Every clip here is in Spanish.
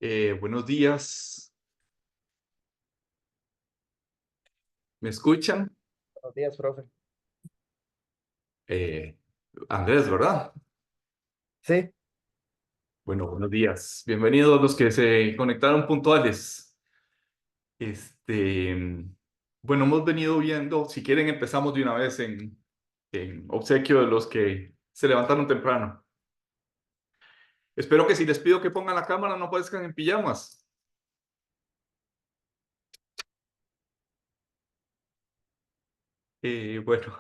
Buenos días, ¿me escuchan? Buenos días, profe. Eh, Andrés, ¿verdad? Sí, Bueno, buenos días. Bienvenidos los que se conectaron puntuales. Este, bueno, hemos venido viendo, si quieren empezamos de una vez en obsequio de los que se levantaron temprano. Espero que si les pido que pongan la cámara no aparezcan en pijamas. Bueno,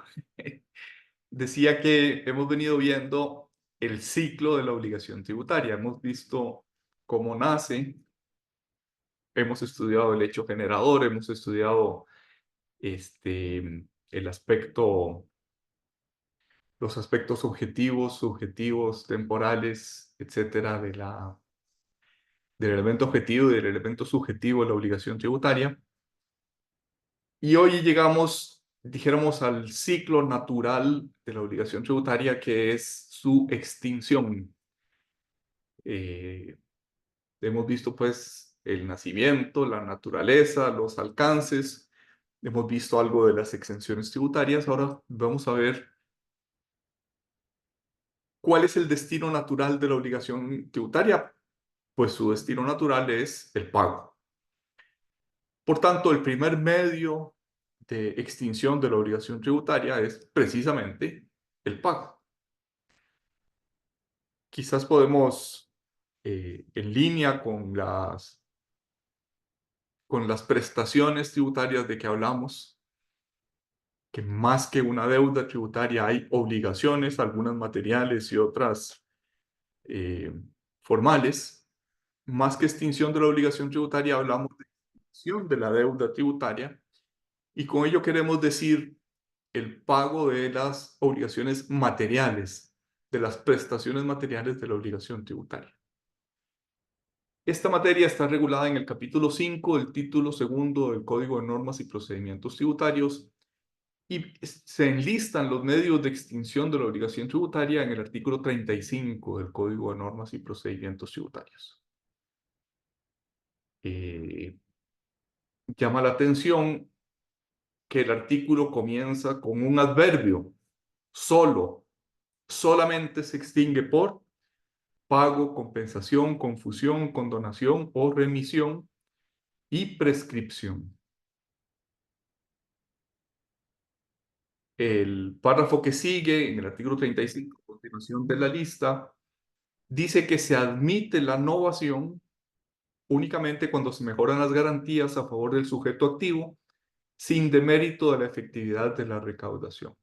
decía que hemos venido viendo el ciclo de la obligación tributaria. Hemos visto cómo nace. Hemos estudiado el hecho generador, hemos estudiado el aspecto, los aspectos objetivos, subjetivos, temporales, etcétera, del elemento objetivo y del elemento subjetivo de la obligación tributaria. Y hoy llegamos, dijéramos, al ciclo natural de la obligación tributaria, que es su extinción. Eh, Hemos visto pues el nacimiento, la naturaleza, los alcances. Hemos visto algo de las exenciones tributarias. Ahora vamos a ver cuál es el destino natural de la obligación tributaria. Pues su destino natural es el pago. Por tanto, el primer medio de extinción de la obligación tributaria es precisamente el pago. Quizás podemos, en línea con las prestaciones tributarias de que hablamos, que más que una deuda tributaria hay obligaciones, algunas materiales y otras eh, formales. Más que extinción de la obligación tributaria, hablamos de extinción de la deuda tributaria y con ello queremos decir el pago de las obligaciones materiales, de las prestaciones materiales de la obligación tributaria. Esta materia está regulada en el capítulo 5 del título segundo del Código de Normas y Procedimientos Tributarios y se enlistan los medios de extinción de la obligación tributaria en el artículo 35 del Código de Normas y Procedimientos Tributarios. Llama la atención que el artículo comienza con un adverbio, solo, solamente se extingue por pago, compensación, confusión, condonación o remisión y prescripción. El párrafo que sigue en el artículo 35, a continuación de la lista, dice que se admite la novación únicamente cuando se mejoran las garantías a favor del sujeto activo sin demérito de la efectividad de la recaudación.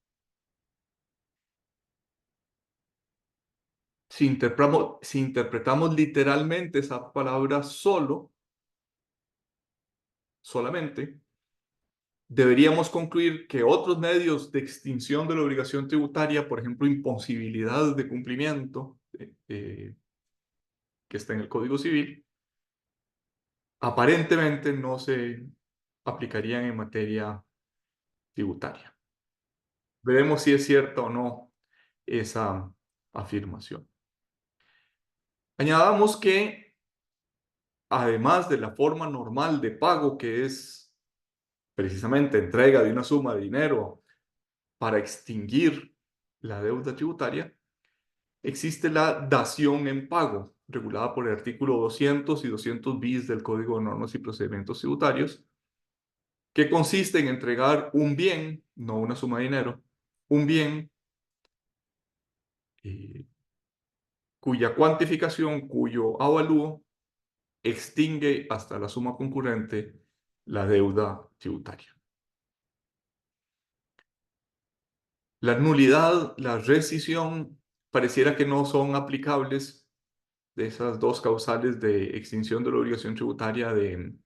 Si interpretamos literalmente esa palabra solo, solamente, deberíamos concluir que otros medios de extinción de la obligación tributaria, por ejemplo, imposibilidad de cumplimiento, que está en el Código Civil, aparentemente no se aplicarían en materia tributaria. Veremos si es cierta o no esa afirmación. Añadamos que, además de la forma normal de pago, que es precisamente entrega de una suma de dinero para extinguir la deuda tributaria, existe la dación en pago, regulada por el artículo 200 y 200 bis del Código de Normas y Procedimientos Tributarios, que consiste en entregar un bien, no una suma de dinero, un bien eh, cuya cuantificación, cuyo avalúo extingue hasta la suma concurrente la deuda tributaria. La nulidad, la rescisión, pareciera que no son aplicables de esas dos causales de extinción de la obligación tributaria del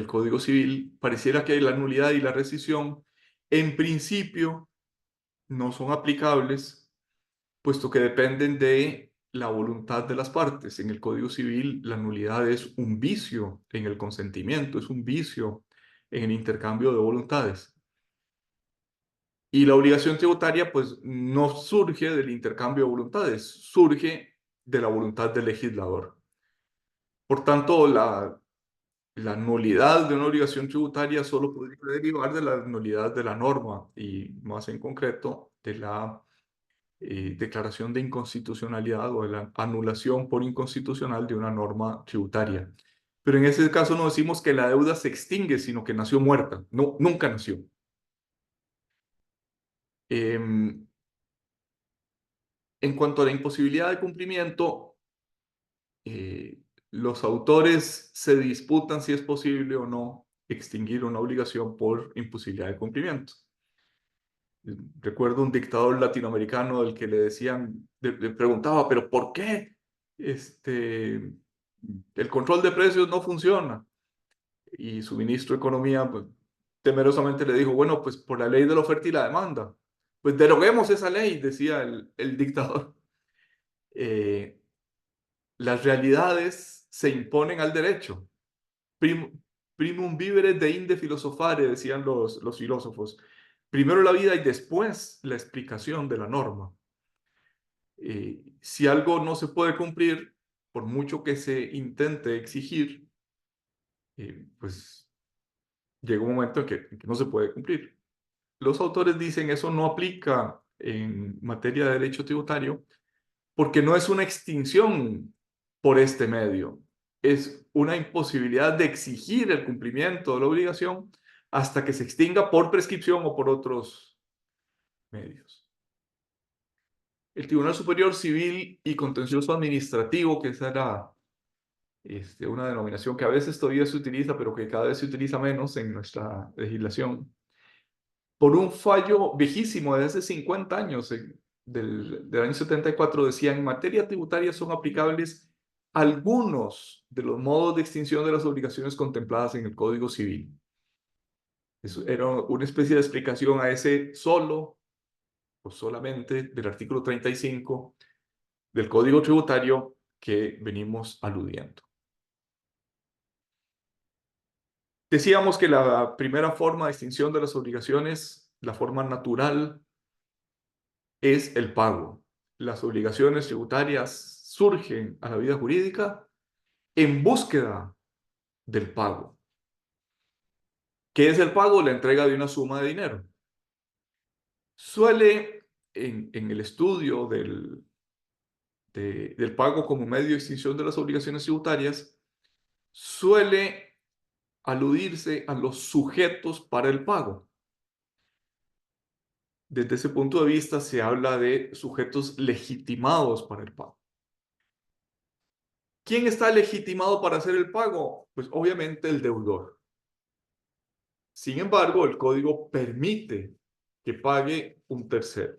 Código Civil. Pareciera que la nulidad y la rescisión, en principio, no son aplicables, puesto que dependen de la voluntad de las partes. En el Código Civil, la nulidad es un vicio en el consentimiento, es un vicio en el intercambio de voluntades. Y la obligación tributaria, pues, no surge del intercambio de voluntades, surge de la voluntad del legislador. Por tanto, la nulidad de una obligación tributaria solo podría derivar de la nulidad de la norma y más en concreto de la declaración de inconstitucionalidad o de la anulación por inconstitucional de una norma tributaria. Pero en ese caso no decimos que la deuda se extingue, sino que nació muerta. No, nunca nació. En cuanto a la imposibilidad de cumplimiento, eh, los autores se disputan si es posible o no extinguir una obligación por imposibilidad de cumplimiento. Recuerdo un dictador latinoamericano del que le decían, le preguntaba, pero ¿por qué el control de precios no funciona? Y su ministro de Economía, pues, temerosamente le dijo, bueno, pues por la ley de la oferta y la demanda. Pues deroguemos esa ley, decía el dictador. Eh, las realidades se imponen al derecho. Prim, primum vivere deinde philosophare, decían los filósofos. Primero la vida y después la explicación de la norma. Si algo no se puede cumplir, por mucho que se intente exigir, pues llega un momento en que no se puede cumplir. Los autores dicen eso no aplica en materia de derecho tributario porque no es una extinción por este medio, es una imposibilidad de exigir el cumplimiento de la obligación hasta que se extinga por prescripción o por otros medios. El Tribunal Superior Civil y Contencioso Administrativo, que esa era una denominación que a veces todavía se utiliza, pero que cada vez se utiliza menos en nuestra legislación, por un fallo viejísimo de hace 50 años, del año 74, decía, en materia tributaria son aplicables algunos de los modos de extinción de las obligaciones contempladas en el Código Civil. Eso era una especie de explicación a ese solo o solamente del artículo 35 del Código Tributario que venimos aludiendo. Decíamos que la primera forma de extinción de las obligaciones, la forma natural, es el pago. Las obligaciones tributarias surgen a la vida jurídica en búsqueda del pago. ¿Qué es el pago? La entrega de una suma de dinero. Suele, en el estudio del pago como medio de extinción de las obligaciones tributarias, suele aludirse a los sujetos para el pago. Desde ese punto de vista se habla de sujetos legitimados para el pago. ¿Quién está legitimado para hacer el pago? Pues obviamente el deudor. Sin embargo, el código permite que pague un tercero.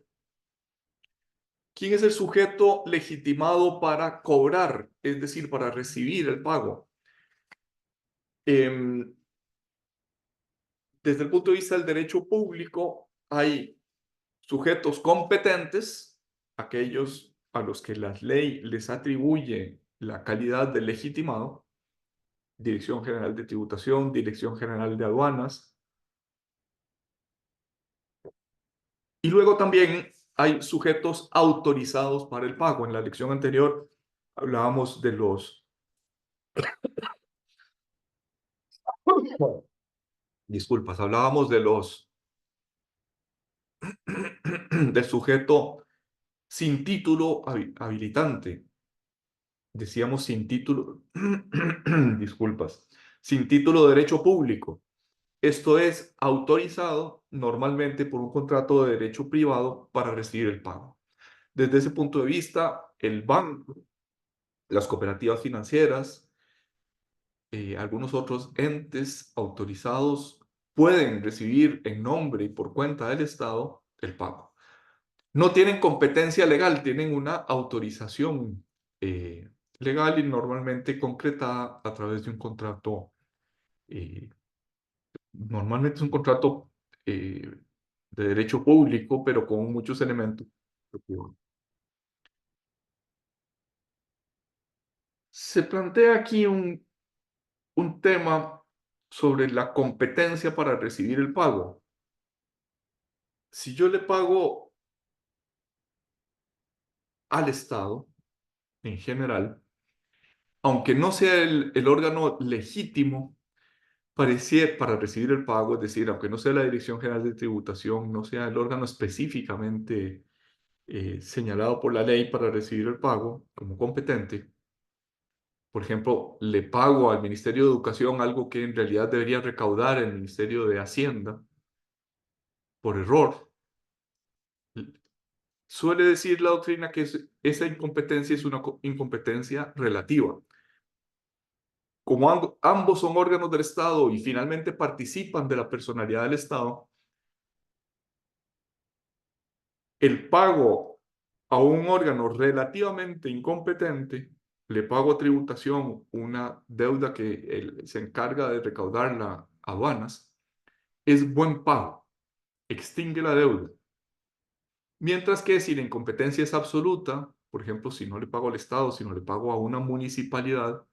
¿Quién es el sujeto legitimado para cobrar, es decir, para recibir el pago? Desde el punto de vista del derecho público, hay sujetos competentes, aquellos a los que la ley les atribuye la calidad de legitimado, Dirección General de Tributación, Dirección General de Aduanas. Y luego también hay sujetos autorizados para el pago. En la lección anterior hablábamos de los, disculpas, hablábamos de los, del sujeto sin título habilitante. Decíamos sin título, disculpas, sin título de derecho público. Esto es autorizado normalmente por un contrato de derecho privado para recibir el pago. Desde ese punto de vista, el banco, las cooperativas financieras, algunos otros entes autorizados pueden recibir en nombre y por cuenta del Estado el pago. No tienen competencia legal, tienen una autorización legal y normalmente concretada a través de un contrato. Normalmente es un contrato de derecho público, pero con muchos elementos. Se plantea aquí un tema sobre la competencia para recibir el pago. Si yo le pago al Estado, en general, aunque no sea el órgano legítimo para recibir el pago, es decir, aunque no sea la Dirección General de Tributación, no sea el órgano específicamente señalado por la ley para recibir el pago como competente, por ejemplo, le pago al Ministerio de Educación algo que en realidad debería recaudar el Ministerio de Hacienda por error, suele decir la doctrina que esa incompetencia es una incompetencia relativa. Como ambos son órganos del Estado y finalmente participan de la personalidad del Estado, el pago a un órgano relativamente incompetente, le pago a tributación una deuda que él se encarga de recaudar las aduanas, es buen pago, extingue la deuda. Mientras que si la incompetencia es absoluta, por ejemplo, si no le pago al Estado, si no le pago a una municipalidad,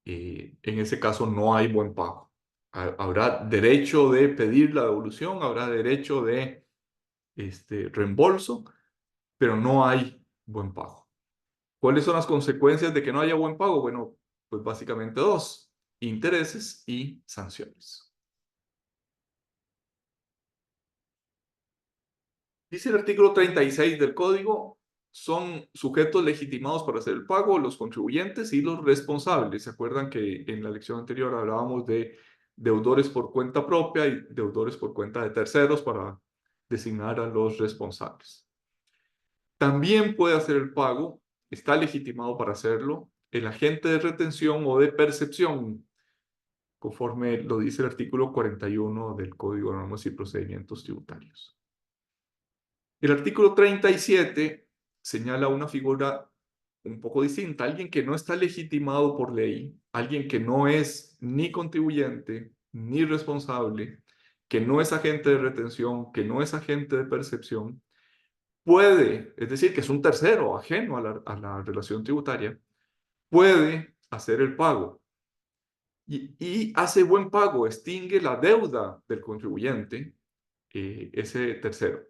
en ese caso no hay buen pago. Habrá derecho de pedir la devolución, habrá derecho de reembolso, pero no hay buen pago. ¿Cuáles son las consecuencias de que no haya buen pago? Bueno, pues básicamente dos: intereses y sanciones. Dice el artículo 36 del Código, son sujetos legitimados para hacer el pago los contribuyentes y los responsables. ¿Se acuerdan que en la lección anterior hablábamos de deudores por cuenta propia y deudores por cuenta de terceros para designar a los responsables? También puede hacer el pago, está legitimado para hacerlo, el agente de retención o de percepción, conforme lo dice el artículo 41 del Código de Normas y Procedimientos Tributarios. El artículo 37 señala una figura un poco distinta, alguien que no está legitimado por ley, alguien que no es ni contribuyente ni responsable, que no es agente de retención, que no es agente de percepción, puede, es decir, que es un tercero ajeno a la relación tributaria, puede hacer el pago y hace buen pago, extingue la deuda del contribuyente, ese tercero,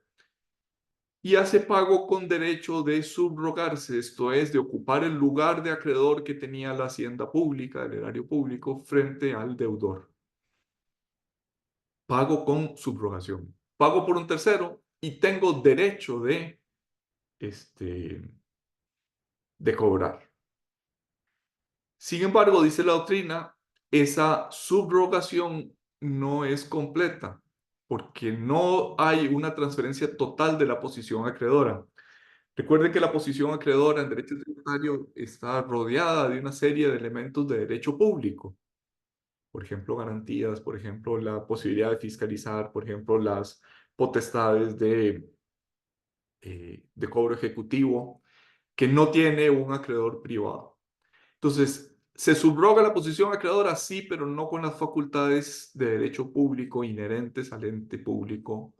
y hace pago con derecho de subrogarse, esto es, de ocupar el lugar de acreedor que tenía la hacienda pública, el erario público, frente al deudor. Pago con subrogación. Pago por un tercero y tengo derecho de cobrar. Sin embargo, dice la doctrina, esa subrogación no es completa porque no hay una transferencia total de la posición acreedora. Recuerden que la posición acreedora en derecho tributario está rodeada de una serie de elementos de derecho público. Por ejemplo, garantías, por ejemplo, la posibilidad de fiscalizar, por ejemplo, las potestades de cobro ejecutivo, que no tiene un acreedor privado. Entonces, se subroga la posición acreedora, sí, pero no con las facultades de derecho público inherentes al ente público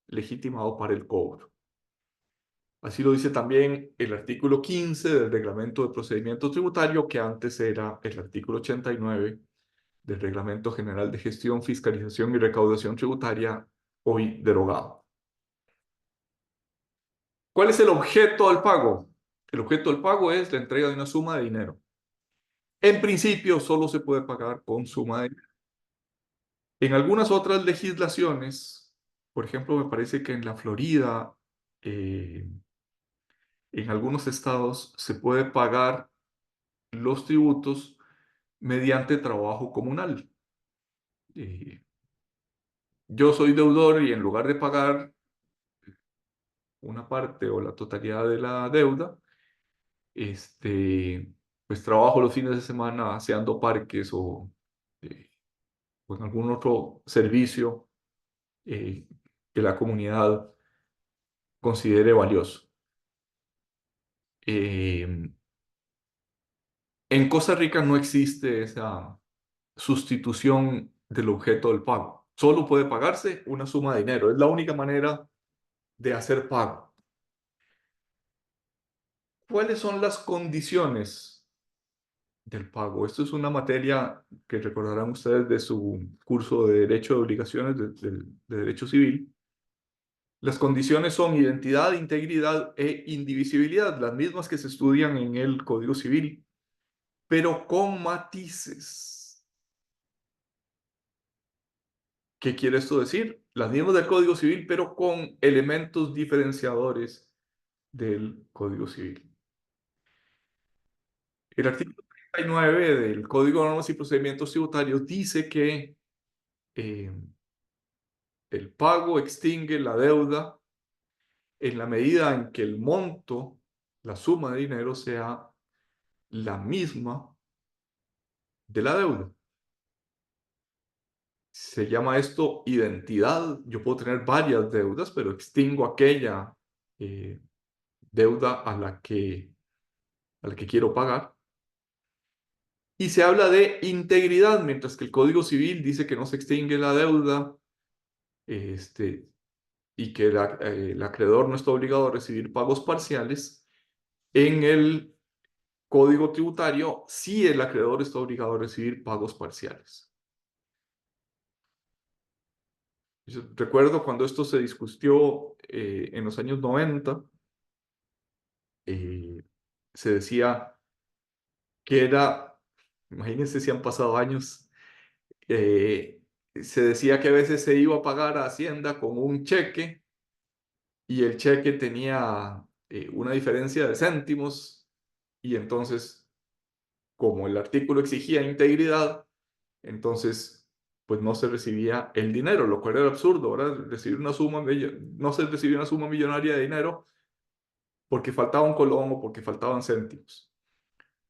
legitimado para el cobro. Así lo dice también el artículo 15 del Reglamento de Procedimiento Tributario, que antes era el artículo 89 del Reglamento General de Gestión, Fiscalización y Recaudación Tributaria, hoy derogado. ¿Cuál es el objeto del pago? El objeto del pago es la entrega de una suma de dinero. En principio, solo se puede pagar con suma de dinero. En algunas otras legislaciones, por ejemplo, me parece que en la Florida, en algunos estados, se puede pagar los tributos mediante trabajo comunal. Yo soy deudor y en lugar de pagar una parte o la totalidad de la deuda, pues trabajo los fines de semana aseando parques eh, o en algún otro servicio eh, que la comunidad considere valioso. En Costa Rica no existe esa sustitución del objeto del pago. Solo puede pagarse una suma de dinero. Es la única manera de hacer pago. ¿Cuáles son las condiciones del pago? Esto es una materia que recordarán ustedes de su curso de Derecho de Obligaciones de Derecho Civil. Las condiciones son identidad, integridad e indivisibilidad, las mismas que se estudian en el Código Civil. pero con matices. ¿Qué quiere esto decir? Las mismas del Código Civil, pero con elementos diferenciadores del Código Civil. El artículo 39 del Código de Normas y Procedimientos Tributarios dice que el pago extingue la deuda en la medida en que el monto, la suma de dinero, sea la misma de la deuda. Se llama esto identidad. Yo puedo tener varias deudas, pero extingo aquella deuda a la que quiero pagar. Y se habla de integridad, mientras que el Código Civil dice que no se extingue la deuda y que el acreedor no está obligado a recibir pagos parciales. En el Código Tributario, sí el acreedor está obligado a recibir pagos parciales. Yo recuerdo cuando esto se discutió en los años 90, se decía que era, imagínense si han pasado años, se decía que a veces se iba a pagar a Hacienda con un cheque y el cheque tenía una diferencia de céntimos y entonces, como el artículo exigía integridad, entonces pues no se recibía el dinero, lo cual era absurdo, ¿verdad? No se recibía una suma millonaria de dinero porque faltaba un colón o porque faltaban céntimos.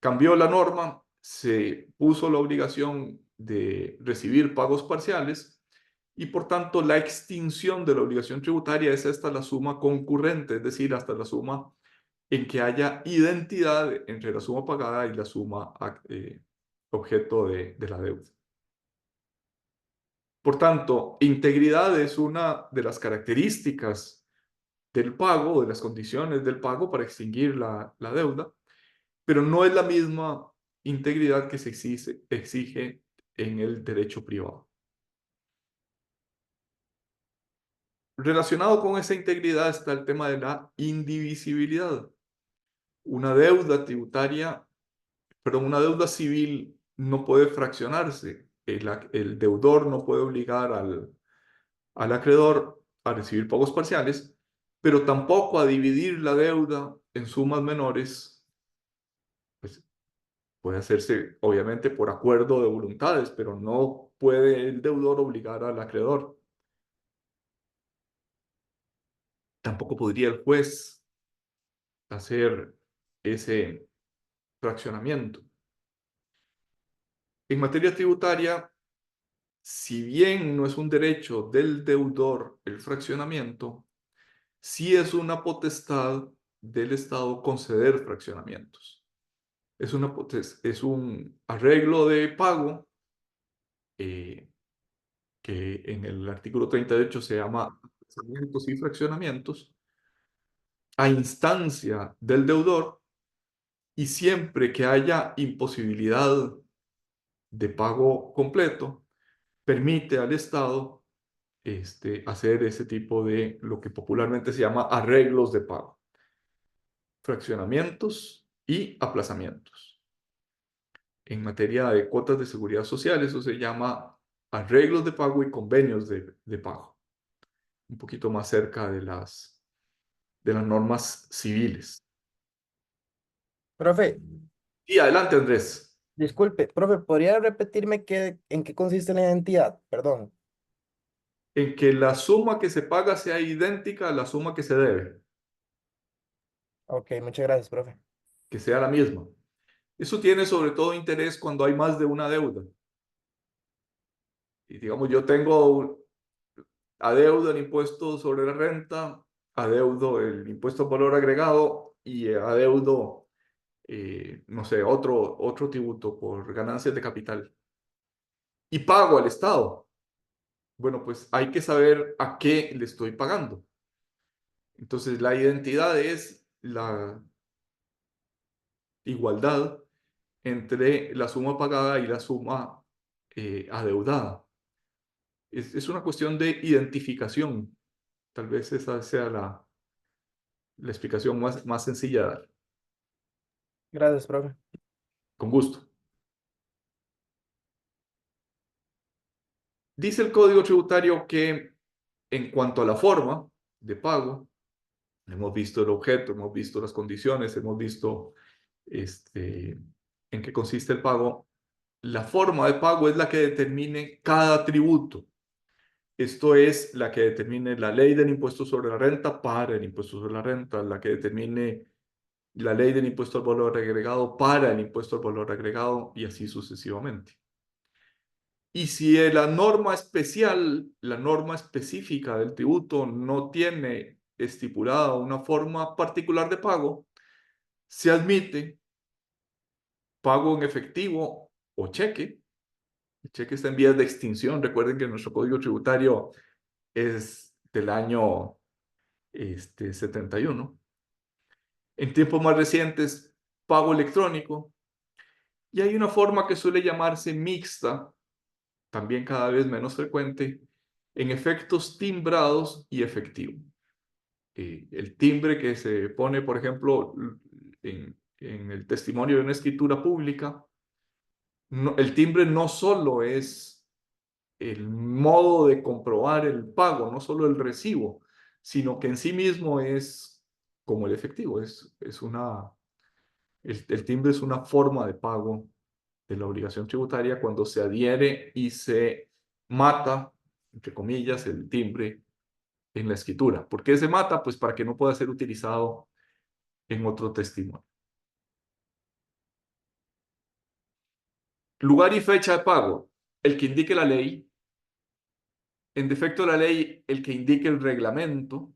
Cambió la norma, se puso la obligación de recibir pagos parciales y por tanto la extinción de la obligación tributaria es hasta la suma concurrente, es decir, hasta la suma en que haya identidad entre la suma pagada y la suma objeto de la deuda. Por tanto, integridad es una de las características del pago, de las condiciones del pago para extinguir la deuda, pero no es la misma integridad que se exige en el derecho privado. Relacionado con esa integridad está el tema de la indivisibilidad. Una deuda tributaria, perdón, una deuda civil no puede fraccionarse. El deudor no puede obligar al acreedor a recibir pagos parciales, pero tampoco a dividir la deuda en sumas menores. Pues puede hacerse, obviamente, por acuerdo de voluntades, pero no puede el deudor obligar al acreedor. Tampoco podría el juez hacer ese fraccionamiento. En materia tributaria, si bien no es un derecho del deudor el fraccionamiento, sí es una potestad del Estado conceder fraccionamientos. Es un arreglo de pago que en el artículo 38 se llama aplazamientos y fraccionamientos a instancia del deudor y siempre que haya imposibilidad de pago completo, permite al Estado hacer ese tipo de lo que popularmente se llama arreglos de pago, fraccionamientos y aplazamientos. En materia de cuotas de seguridad social, eso se llama arreglos de pago y convenios de pago, un poquito más cerca de las normas civiles. Profe, Y adelante, Andrés, disculpe, profe, ¿podría repetirme en qué consiste la identidad? Perdón. en que la suma que se paga sea idéntica a la suma que se debe, Ok, muchas gracias, profe. que sea la misma. Eso tiene sobre todo interés cuando hay más de una deuda. Y digamos, yo tengo adeudo el impuesto sobre la renta, adeudo el impuesto al valor agregado y adeudo, no sé, otro tributo por ganancias de capital. Y pago al Estado. Bueno, pues hay que saber a qué le estoy pagando. Entonces, la identidad es la igualdad entre la suma pagada y la suma adeudada. Es una cuestión de identificación. Tal vez esa sea la explicación más sencilla de dar. Gracias, profe. Con gusto. Dice el Código Tributario que en cuanto a la forma de pago, hemos visto el objeto, hemos visto las condiciones, hemos visto en qué consiste el pago. La forma de pago es la que determine cada tributo. Esto es la que determine la ley del impuesto sobre la renta para el impuesto sobre la renta, la que determine la ley del impuesto al valor agregado para el impuesto al valor agregado y así sucesivamente. Y si la norma especial, la norma específica del tributo no tiene estipulada una forma particular de pago, se admite pago en efectivo o cheque. El cheque está en vías de extinción. Recuerden que nuestro código tributario es del año 71. En tiempos más recientes, pago electrónico. Y hay una forma que suele llamarse mixta, también cada vez menos frecuente, en efectos timbrados y efectivo. El timbre que se pone, por ejemplo, en el testimonio de una escritura pública, el timbre no solo es el modo de comprobar el pago, no solo el recibo, sino que en sí mismo es como el efectivo, el timbre es una forma de pago de la obligación tributaria cuando se adhiere y se mata, entre comillas, el timbre en la escritura. ¿Por qué se mata? Pues para que no pueda ser utilizado en otro testimonio. Lugar y fecha de pago, el que indique la ley. En defecto de la ley, el que indique el reglamento.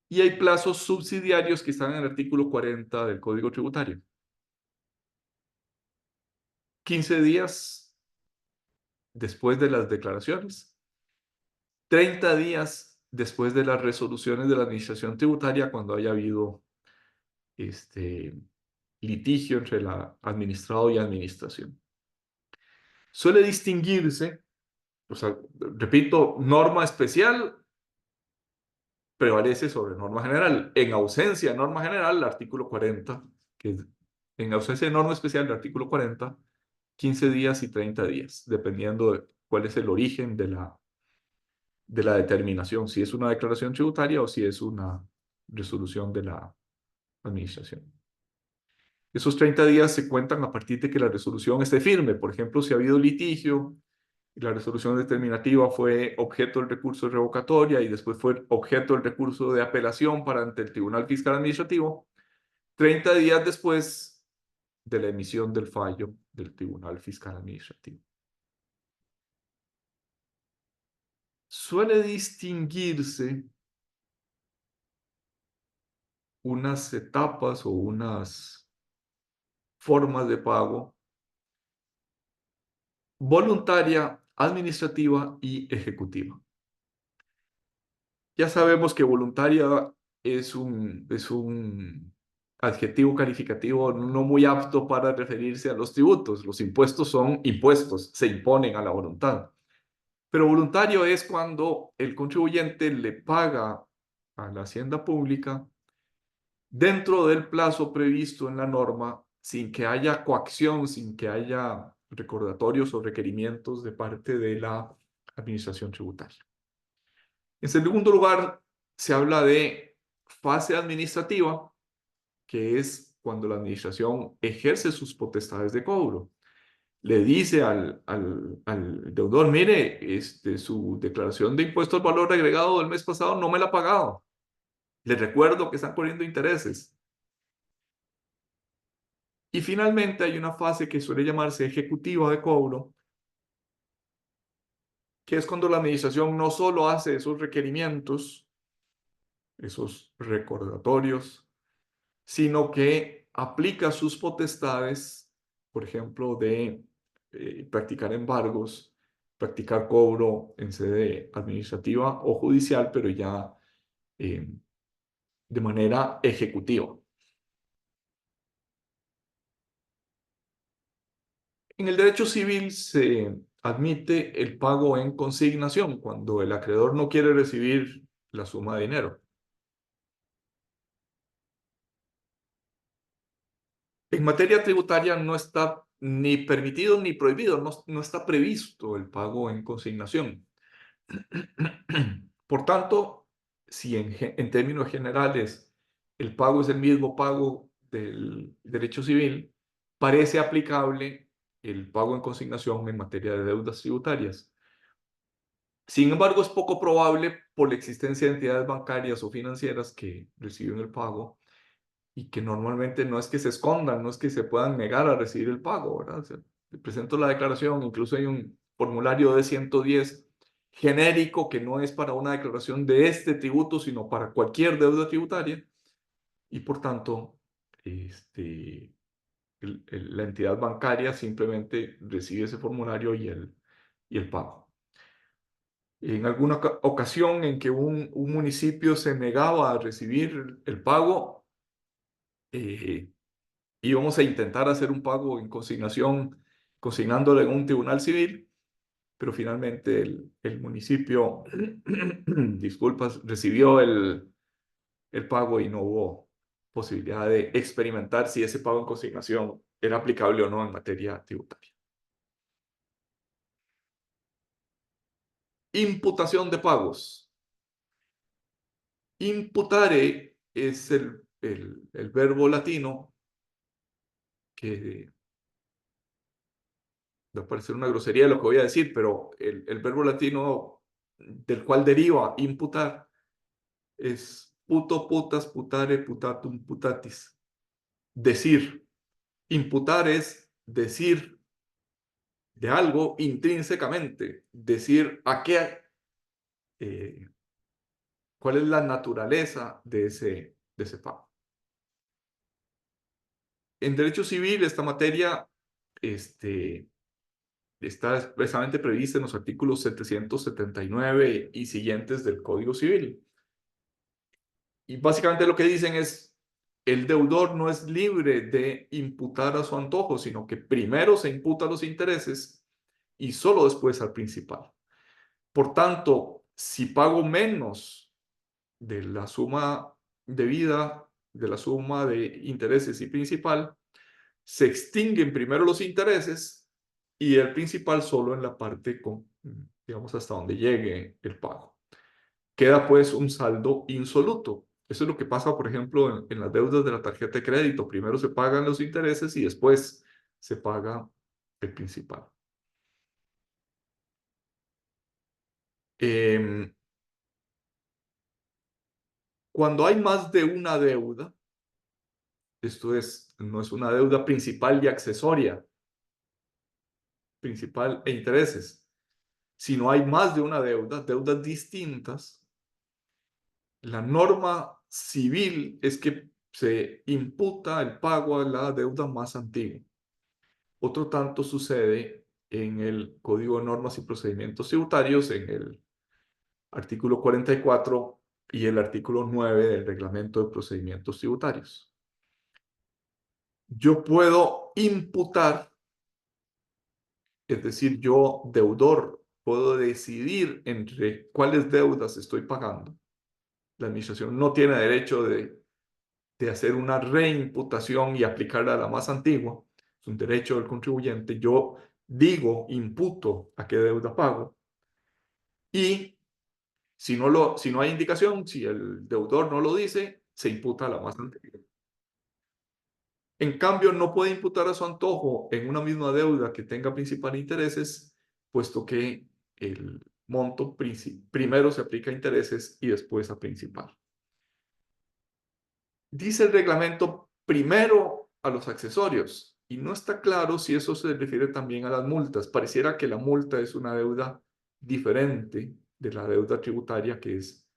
Y hay plazos subsidiarios que están en el artículo 40 del Código Tributario. 15 días después de las declaraciones, 30 días después de las resoluciones de la Administración Tributaria cuando haya habido litigio entre la administrado y administración. Suele distinguirse, o sea, repito, norma especial prevalece sobre norma general. En ausencia de norma general, el artículo 40, que en ausencia de norma especial, el artículo 40, 15 días y 30 días, dependiendo de cuál es el origen de la determinación, si es una declaración tributaria o si es una resolución de la administración. Esos 30 días se cuentan a partir de que la resolución esté firme. Por ejemplo, si ha habido litigio y la resolución determinativa fue objeto del recurso de revocatoria y después fue objeto del recurso de apelación para ante el Tribunal Fiscal Administrativo, 30 días después de la emisión del fallo del Tribunal Fiscal Administrativo. Suele distinguirse unas etapas o unas formas de pago voluntaria, administrativa y ejecutiva. Ya sabemos que voluntaria es un adjetivo calificativo no muy apto para referirse a los tributos. Los impuestos son impuestos, se imponen a la voluntad. Pero voluntario es cuando el contribuyente le paga a la hacienda pública dentro del plazo previsto en la norma, sin que haya coacción, sin que haya recordatorios o requerimientos de parte de la administración tributaria. En segundo lugar, se habla de fase administrativa, que es cuando la administración ejerce sus potestades de cobro. Le dice al deudor, mire, su declaración de impuesto al valor agregado del mes pasado no me la ha pagado. Le recuerdo que están corriendo intereses. Y finalmente hay una fase que suele llamarse ejecutiva de cobro, que es cuando la administración no solo hace esos requerimientos, esos recordatorios, sino que aplica sus potestades, por ejemplo, de practicar embargos, practicar cobro en sede administrativa o judicial, pero ya de manera ejecutiva. En el derecho civil se admite el pago en consignación cuando el acreedor no quiere recibir la suma de dinero. En materia tributaria no está ni permitido ni prohibido, no está previsto el pago en consignación. Por tanto, si en términos generales el pago es el mismo pago del derecho civil, parece aplicable el pago en consignación en materia de deudas tributarias. Sin embargo, es poco probable por la existencia de entidades bancarias o financieras que reciben el pago y que normalmente no es que se escondan, no es que se puedan negar a recibir el pago, ¿verdad? O sea, le presento la declaración, incluso hay un formulario de 110 genérico que no es para una declaración de este tributo, sino para cualquier deuda tributaria y por tanto, la entidad bancaria simplemente recibe ese formulario y el pago. En alguna ocasión en que un municipio se negaba a recibir el pago, íbamos a intentar hacer un pago en consignación, consignándolo en un tribunal civil, pero finalmente el municipio, disculpas, recibió el pago y no hubo posibilidad de experimentar si ese pago en consignación era aplicable o no en materia tributaria. Imputación de pagos. Imputare es el verbo latino que va a parecer una grosería lo que voy a decir, pero el verbo latino del cual deriva imputar es puto, putas, putare, putatum, putatis. Decir. Imputar es decir de algo intrínsecamente, decir a qué, cuál es la naturaleza de ese pago. En derecho civil, esta materia está expresamente prevista en los artículos 779 y siguientes del Código Civil. Y básicamente lo que dicen es, el deudor no es libre de imputar a su antojo, sino que primero se imputa los intereses y solo después al principal. Por tanto, si pago menos de la suma debida, de la suma de intereses y principal, se extinguen primero los intereses y el principal solo en la parte con, digamos, hasta donde llegue el pago. Queda pues un saldo insoluto. Eso es lo que pasa, por ejemplo, en las deudas de la tarjeta de crédito. Primero se pagan los intereses y después se paga el principal. Cuando hay más de una deuda, esto es, no es una deuda principal y accesoria, principal e intereses. Si no hay más de una deuda, deudas distintas, la norma civil es que se imputa el pago a la deuda más antigua. Otro tanto sucede en el Código de Normas y Procedimientos Tributarios, en el artículo 44 y el artículo 9 del Reglamento de Procedimientos Tributarios. Yo puedo imputar, es decir, yo, deudor, puedo decidir entre cuáles deudas estoy pagando. La administración no tiene derecho de hacer una reimputación y aplicarla a la más antigua. Es un derecho del contribuyente. Yo digo, imputo a qué deuda pago. Y si no hay indicación, si el deudor no lo dice, se imputa a la más antigua. En cambio, no puede imputar a su antojo en una misma deuda que tenga principal e intereses, puesto que el monto primero se aplica a intereses y después a principal. Dice el reglamento primero a los accesorios y no está claro si eso se refiere también a las multas. Pareciera que la multa es una deuda diferente de la deuda tributaria, que es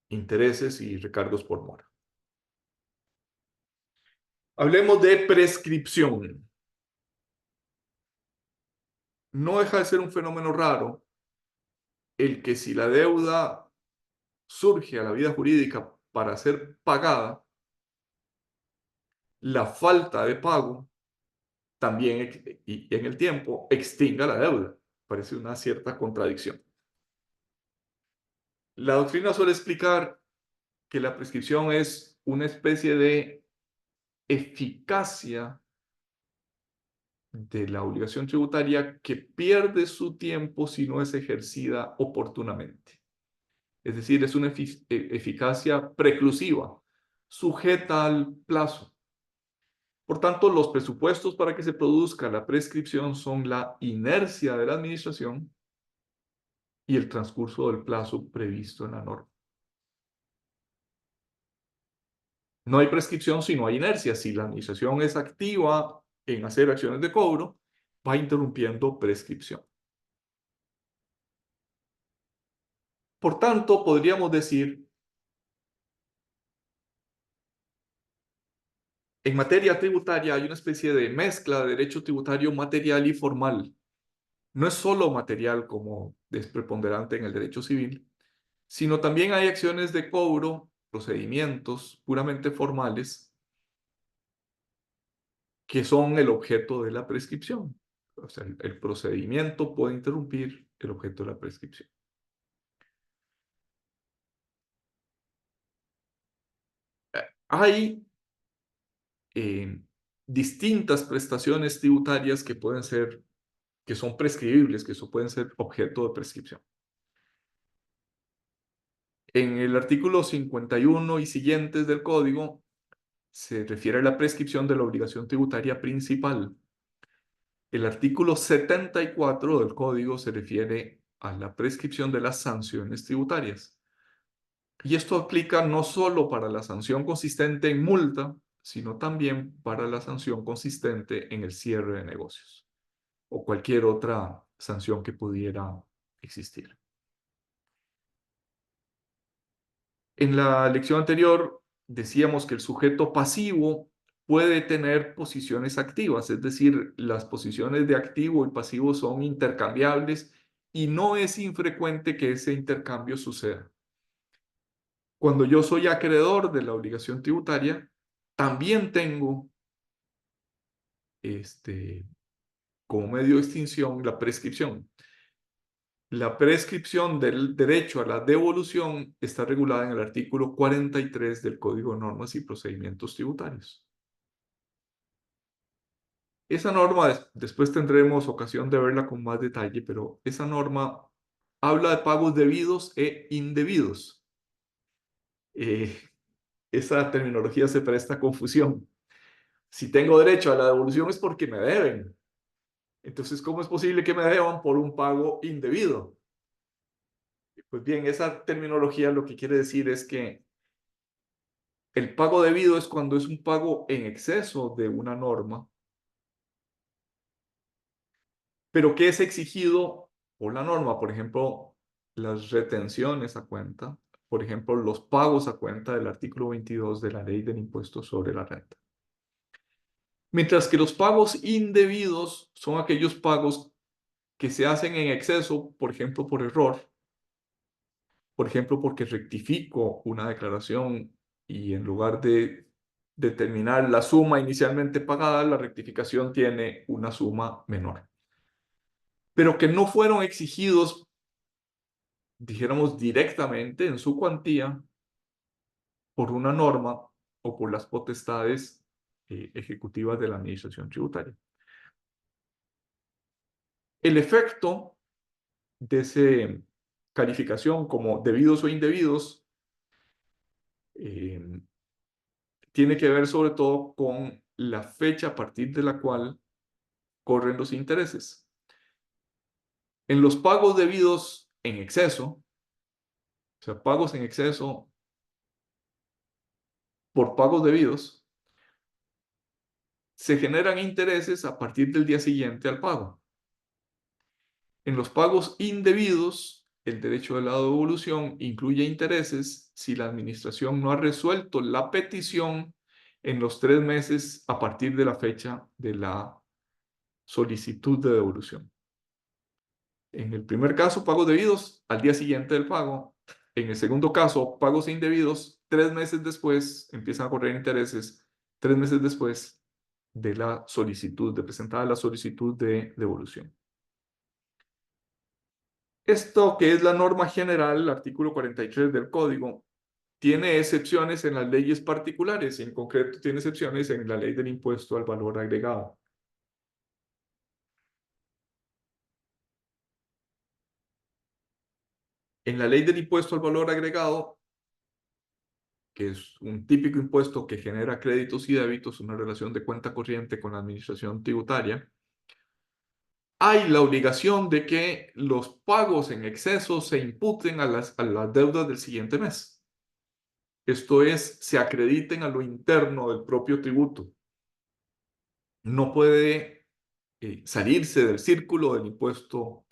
intereses y recargos por mora. Hablemos de prescripción. No deja de ser un fenómeno raro el que si la deuda surge a la vida jurídica para ser pagada, la falta de pago también y en el tiempo extinga la deuda. Parece una cierta contradicción. La doctrina suele explicar que la prescripción es una especie de eficacia de la obligación tributaria que pierde su tiempo si no es ejercida oportunamente. Es decir, es una eficacia preclusiva, sujeta al plazo. Por tanto, los presupuestos para que se produzca la prescripción son la inercia de la administración y el transcurso del plazo previsto en la norma. No hay prescripción si no hay inercia. Si la administración es activa en hacer acciones de cobro, va interrumpiendo prescripción. Por tanto, podríamos decir, en materia tributaria hay una especie de mezcla de derecho tributario material y formal. No es solo material como es preponderante en el derecho civil, sino también hay acciones de cobro, procedimientos puramente formales que son el objeto de la prescripción. O sea, el procedimiento puede interrumpir el objeto de la prescripción. Hay eh, distintas prestaciones tributarias que pueden ser, que son prescribibles, que eso pueden ser objeto de prescripción. En el artículo 51 y siguientes del Código se refiere a la prescripción de la obligación tributaria principal. El artículo 74 del Código se refiere a la prescripción de las sanciones tributarias. Y esto aplica no solo para la sanción consistente en multa, sino también para la sanción consistente en el cierre de negocios o cualquier otra sanción que pudiera existir. En la lección anterior decíamos que el sujeto pasivo puede tener posiciones activas, es decir, las posiciones de activo y pasivo son intercambiables y no es infrecuente que ese intercambio suceda. Cuando yo soy acreedor de la obligación tributaria, también tengo como medio de extinción la prescripción. La prescripción del derecho a la devolución está regulada en el artículo 43 del Código de Normas y Procedimientos Tributarios. Esa norma, después tendremos ocasión de verla con más detalle, pero esa norma habla de pagos debidos e indebidos. Esa terminología se presta a confusión. Si tengo derecho a la devolución es porque me deben. Entonces, ¿cómo es posible que me deban por un pago indebido? Pues bien, esa terminología lo que quiere decir es que el pago debido es cuando es un pago en exceso de una norma, pero que es exigido por la norma. Por ejemplo, las retenciones a cuenta, por ejemplo, los pagos a cuenta del artículo 22 de la Ley del Impuesto sobre la Renta. Mientras que los pagos indebidos son aquellos pagos que se hacen en exceso, por ejemplo, por error, por ejemplo, porque rectifico una declaración y en lugar de determinar la suma inicialmente pagada, la rectificación tiene una suma menor. Pero que no fueron exigidos, dijéramos, directamente en su cuantía por una norma o por las potestades ejecutivas de la administración tributaria. El efecto de esa calificación como debidos o indebidos tiene que ver sobre todo con la fecha a partir de la cual corren los intereses. En los pagos debidos en exceso, o sea, pagos en exceso por pagos debidos, se generan intereses a partir del día siguiente al pago. En los pagos indebidos, el derecho de la devolución incluye intereses si la administración no ha resuelto la petición en los 3 meses a partir de la fecha de la solicitud de devolución. En el primer caso, pagos debidos al día siguiente del pago. En el segundo caso, pagos indebidos, 3 meses después empiezan a correr intereses, 3 meses después de la solicitud, de presentar la solicitud de devolución. Esto que es la norma general, el artículo 43 del Código, tiene excepciones en las leyes particulares y en concreto tiene excepciones en la ley del impuesto al valor agregado. En la ley del impuesto al valor agregado, que es un típico impuesto que genera créditos y débitos, una relación de cuenta corriente con la administración tributaria, hay la obligación de que los pagos en exceso se imputen a las deudas del siguiente mes. Esto es, se acrediten a lo interno del propio tributo. No puede salirse del círculo del impuesto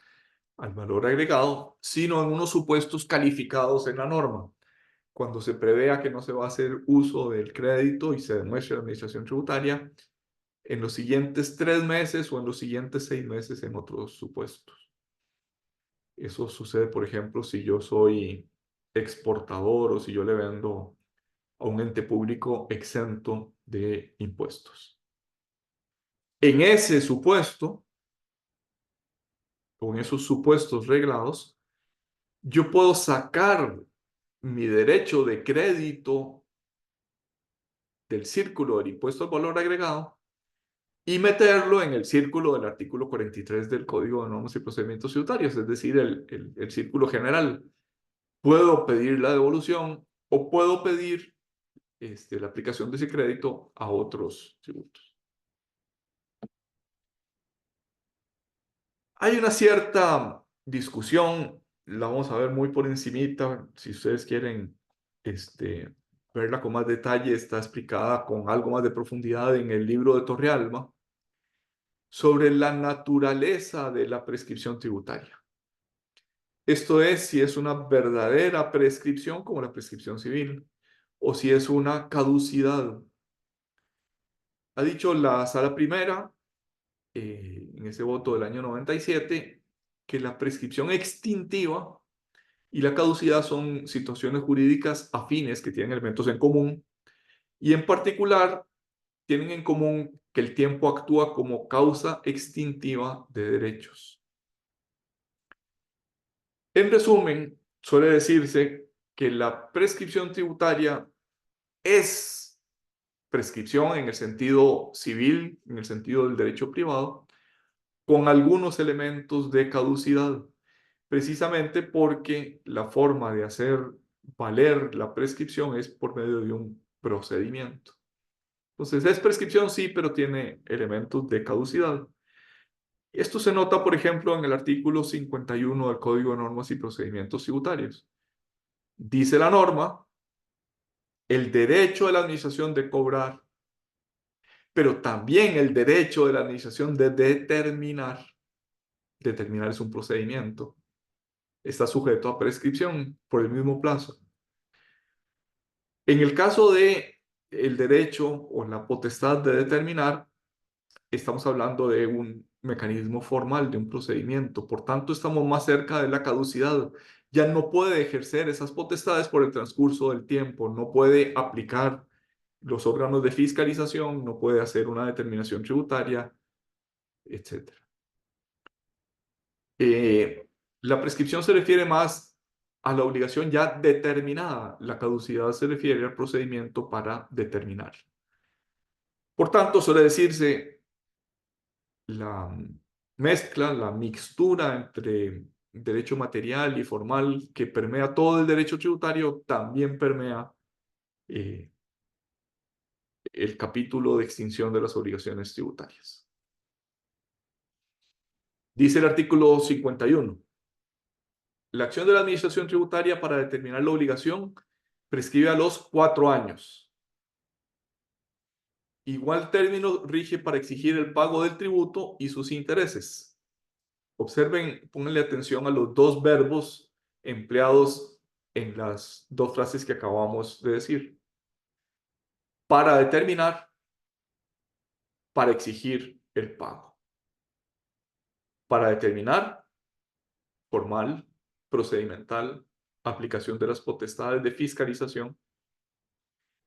al valor agregado, sino en unos supuestos calificados en la norma. Cuando se prevea que no se va a hacer uso del crédito y se demuestre la administración tributaria, en los siguientes 3 meses o en los siguientes 6 meses en otros supuestos. Eso sucede, por ejemplo, si yo soy exportador o si yo le vendo a un ente público exento de impuestos. En ese supuesto, o en esos supuestos reglados, yo puedo sacar mi derecho de crédito del círculo del impuesto al valor agregado y meterlo en el círculo del artículo 43 del Código de Normas y Procedimientos Tributarios, es decir, el círculo general. Puedo pedir la devolución o puedo pedir la aplicación de ese crédito a otros tributos. Hay una cierta discusión, la vamos a ver muy por encimita, si ustedes quieren verla con más detalle, está explicada con algo más de profundidad en el libro de Torrealba, sobre la naturaleza de la prescripción tributaria. Esto es, si es una verdadera prescripción como la prescripción civil o si es una caducidad. Ha dicho la Sala Primera, en ese voto del año 97, que la prescripción extintiva y la caducidad son situaciones jurídicas afines que tienen elementos en común y en particular tienen en común que el tiempo actúa como causa extintiva de derechos. En resumen, suele decirse que la prescripción tributaria es prescripción en el sentido civil, en el sentido del derecho privado, con algunos elementos de caducidad, precisamente porque la forma de hacer valer la prescripción es por medio de un procedimiento. Entonces, es prescripción, sí, pero tiene elementos de caducidad. Esto se nota, por ejemplo, en el artículo 51 del Código de Normas y Procedimientos Tributarios. Dice la norma, el derecho de la administración de cobrar, pero también el derecho de la administración de determinar. Determinar es un procedimiento. Está sujeto a prescripción por el mismo plazo. En el caso de el derecho o la potestad de determinar, estamos hablando de un mecanismo formal, de un procedimiento. Por tanto, estamos más cerca de la caducidad. Ya no puede ejercer esas potestades por el transcurso del tiempo, no puede aplicar los órganos de fiscalización, no puede hacer una determinación tributaria, etc. La prescripción se refiere más a la obligación ya determinada. La caducidad se refiere al procedimiento para determinar. Por tanto, suele decirse la mezcla, la mixtura entre derecho material y formal que permea todo el derecho tributario, también permea eh, el capítulo de extinción de las obligaciones tributarias. Dice el artículo 51. La acción de la administración tributaria para determinar la obligación prescribe a los 4 años. Igual término rige para exigir el pago del tributo y sus intereses. Observen, pónganle atención a los dos verbos empleados en las dos frases que acabamos de decir. Para determinar, para exigir el pago. Para determinar, formal, procedimental, aplicación de las potestades de fiscalización.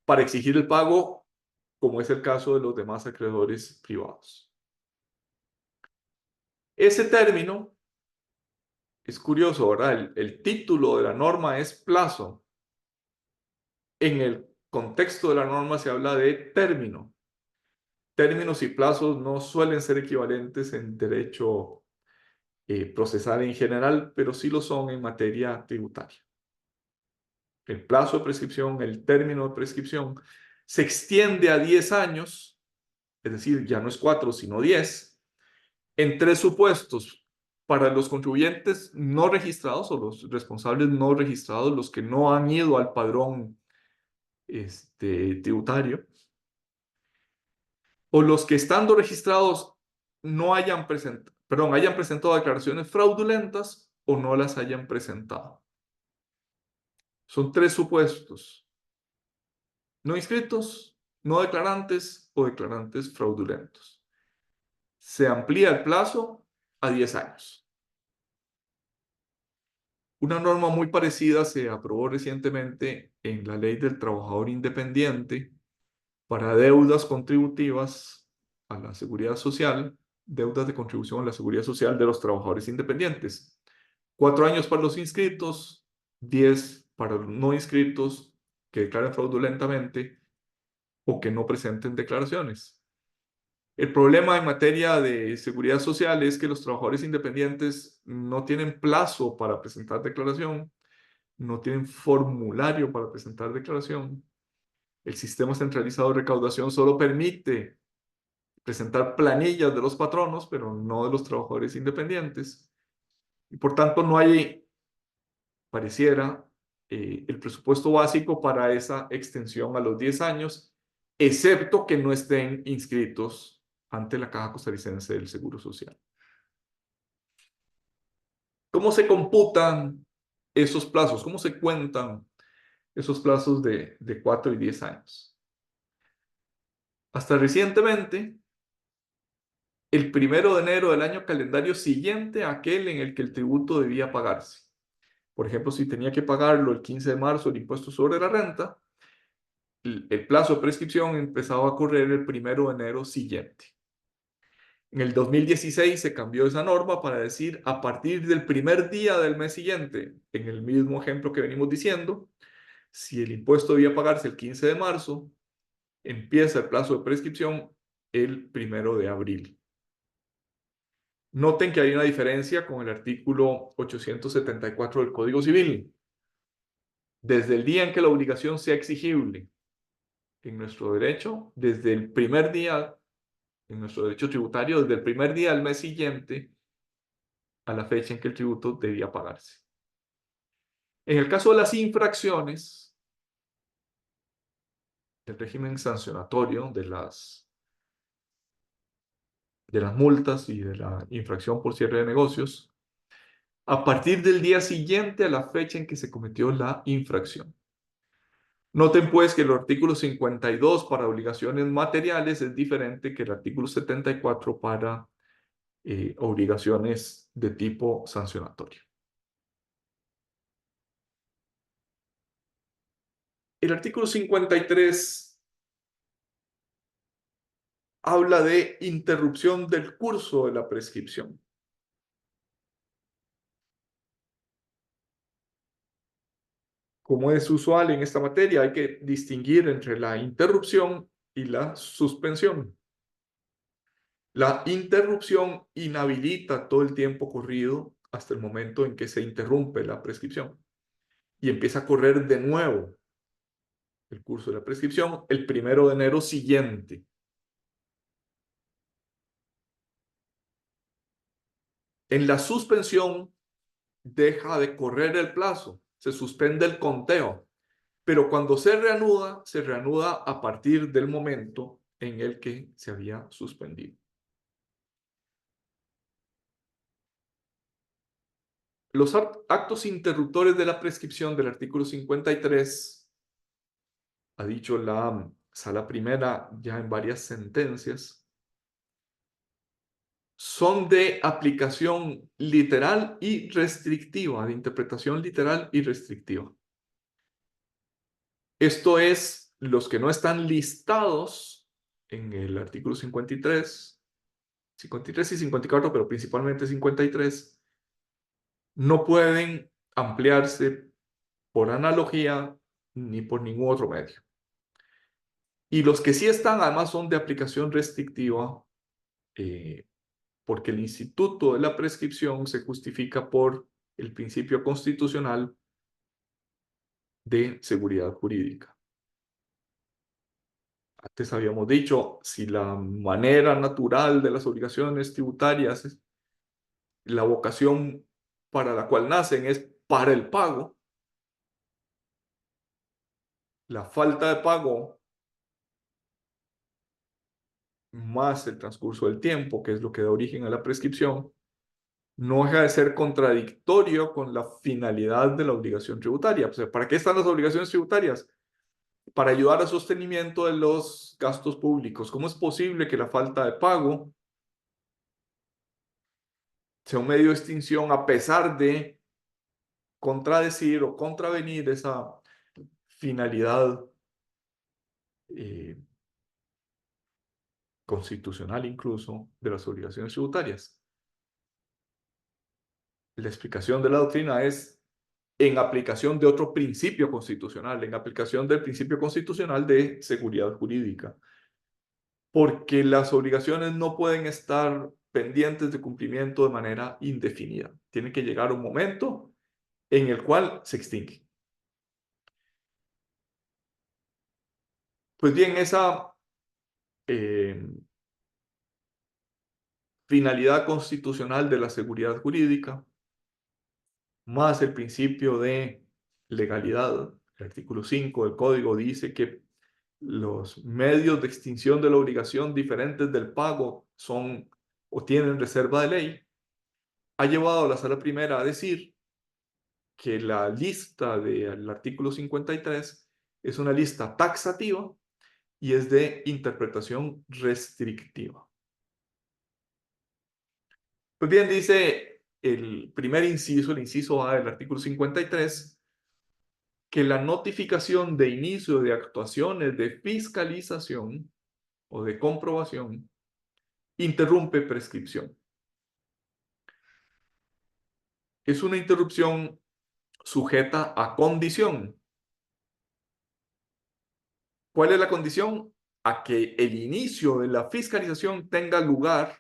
Para exigir el pago, como es el caso de los demás acreedores privados. Ese término es curioso, ¿verdad? El título de la norma es plazo. En el contexto de la norma se habla de término. Términos y plazos no suelen ser equivalentes en derecho procesar en general, pero sí lo son en materia tributaria. El plazo de prescripción, el término de prescripción, se extiende a 10 años, es decir, ya no es 4, sino 10, en 3 supuestos. Para los contribuyentes no registrados o los responsables no registrados, los que no han ido al padrón tributario, o los que estando registrados no hayan presentado declaraciones fraudulentas o no las hayan presentado. Son 3 supuestos: no inscritos, no declarantes o declarantes fraudulentos. Se amplía el plazo a 10 años. Una norma muy parecida se aprobó recientemente en la Ley del Trabajador Independiente para deudas contributivas a la Seguridad Social, deudas de contribución a la Seguridad Social de los trabajadores independientes. 4 años para los inscritos, 10 para los no inscritos que declaren fraudulentamente o que no presenten declaraciones. El problema en materia de seguridad social es que los trabajadores independientes no tienen plazo para presentar declaración, no tienen formulario para presentar declaración. El sistema centralizado de recaudación solo permite presentar planillas de los patronos, pero no de los trabajadores independientes. Y por tanto no hay, pareciera, el presupuesto básico para esa extensión a los 10 años, excepto que no estén inscritos ante la Caja Costarricense del Seguro Social. ¿Cómo se computan esos plazos? ¿Cómo se cuentan esos plazos de 4 y 10 años? Hasta recientemente, el 1 de enero del año calendario siguiente a aquel en el que el tributo debía pagarse. Por ejemplo, si tenía que pagarlo el 15 de marzo el impuesto sobre la renta, el plazo de prescripción empezaba a correr el 1 de enero siguiente. En el 2016 se cambió esa norma para decir a partir del primer día del mes siguiente, en el mismo ejemplo que venimos diciendo, si el impuesto debía pagarse el 15 de marzo, empieza el plazo de prescripción el 1 de abril. Noten que hay una diferencia con el artículo 874 del Código Civil. Desde el día en que la obligación sea exigible en nuestro derecho, desde el primer día, en nuestro derecho tributario, desde el primer día del mes siguiente a la fecha en que el tributo debía pagarse. En el caso de las infracciones, el régimen sancionatorio de las multas y de la infracción por cierre de negocios, a partir del día siguiente a la fecha en que se cometió la infracción. Noten pues que el artículo 52 para obligaciones materiales es diferente que el artículo 74 para obligaciones de tipo sancionatorio. El artículo 53 habla de interrupción del curso de la prescripción. Como es usual en esta materia, hay que distinguir entre la interrupción y la suspensión. La interrupción inhabilita todo el tiempo corrido hasta el momento en que se interrumpe la prescripción y empieza a correr de nuevo el curso de la prescripción el 1 de enero siguiente. En la suspensión deja de correr el plazo, se suspende el conteo, pero cuando se reanuda a partir del momento en el que se había suspendido. Los actos interruptores de la prescripción del artículo 53, ha dicho la Sala Primera ya en varias sentencias, son de aplicación literal y restrictiva, de interpretación literal y restrictiva. Esto es, los que no están listados en el artículo 53 y 54, pero principalmente 53, no pueden ampliarse por analogía ni por ningún otro medio. Y los que sí están, además, son de aplicación restrictiva porque el instituto de la prescripción se justifica por el principio constitucional de seguridad jurídica. Antes habíamos dicho, si la manera natural de las obligaciones tributarias, la vocación para la cual nacen es para el pago, la falta de pago más el transcurso del tiempo, que es lo que da origen a la prescripción, no deja de ser contradictorio con la finalidad de la obligación tributaria. O sea, ¿para qué están las obligaciones tributarias? Para ayudar al sostenimiento de los gastos públicos. ¿Cómo es posible que la falta de pago sea un medio de extinción a pesar de contradecir o contravenir esa finalidad eh, constitucional incluso de las obligaciones tributarias? La explicación de la doctrina es en aplicación de otro principio constitucional, en aplicación del principio constitucional de seguridad jurídica, porque las obligaciones no pueden estar pendientes de cumplimiento de manera indefinida. Tiene que llegar un momento en el cual se extingue. Pues bien, esa finalidad constitucional de la seguridad jurídica, más el principio de legalidad, el artículo 5 del Código dice que los medios de extinción de la obligación diferentes del pago son o tienen reserva de ley, ha llevado a la Sala Primera a decir que la lista del artículo 53 es una lista taxativa y es de interpretación restrictiva. Pues bien, dice el primer inciso, el inciso A del artículo 53, que la notificación de inicio de actuaciones de fiscalización o de comprobación interrumpe prescripción. Es una interrupción sujeta a condición. ¿Cuál es la condición? A que el inicio de la fiscalización tenga lugar,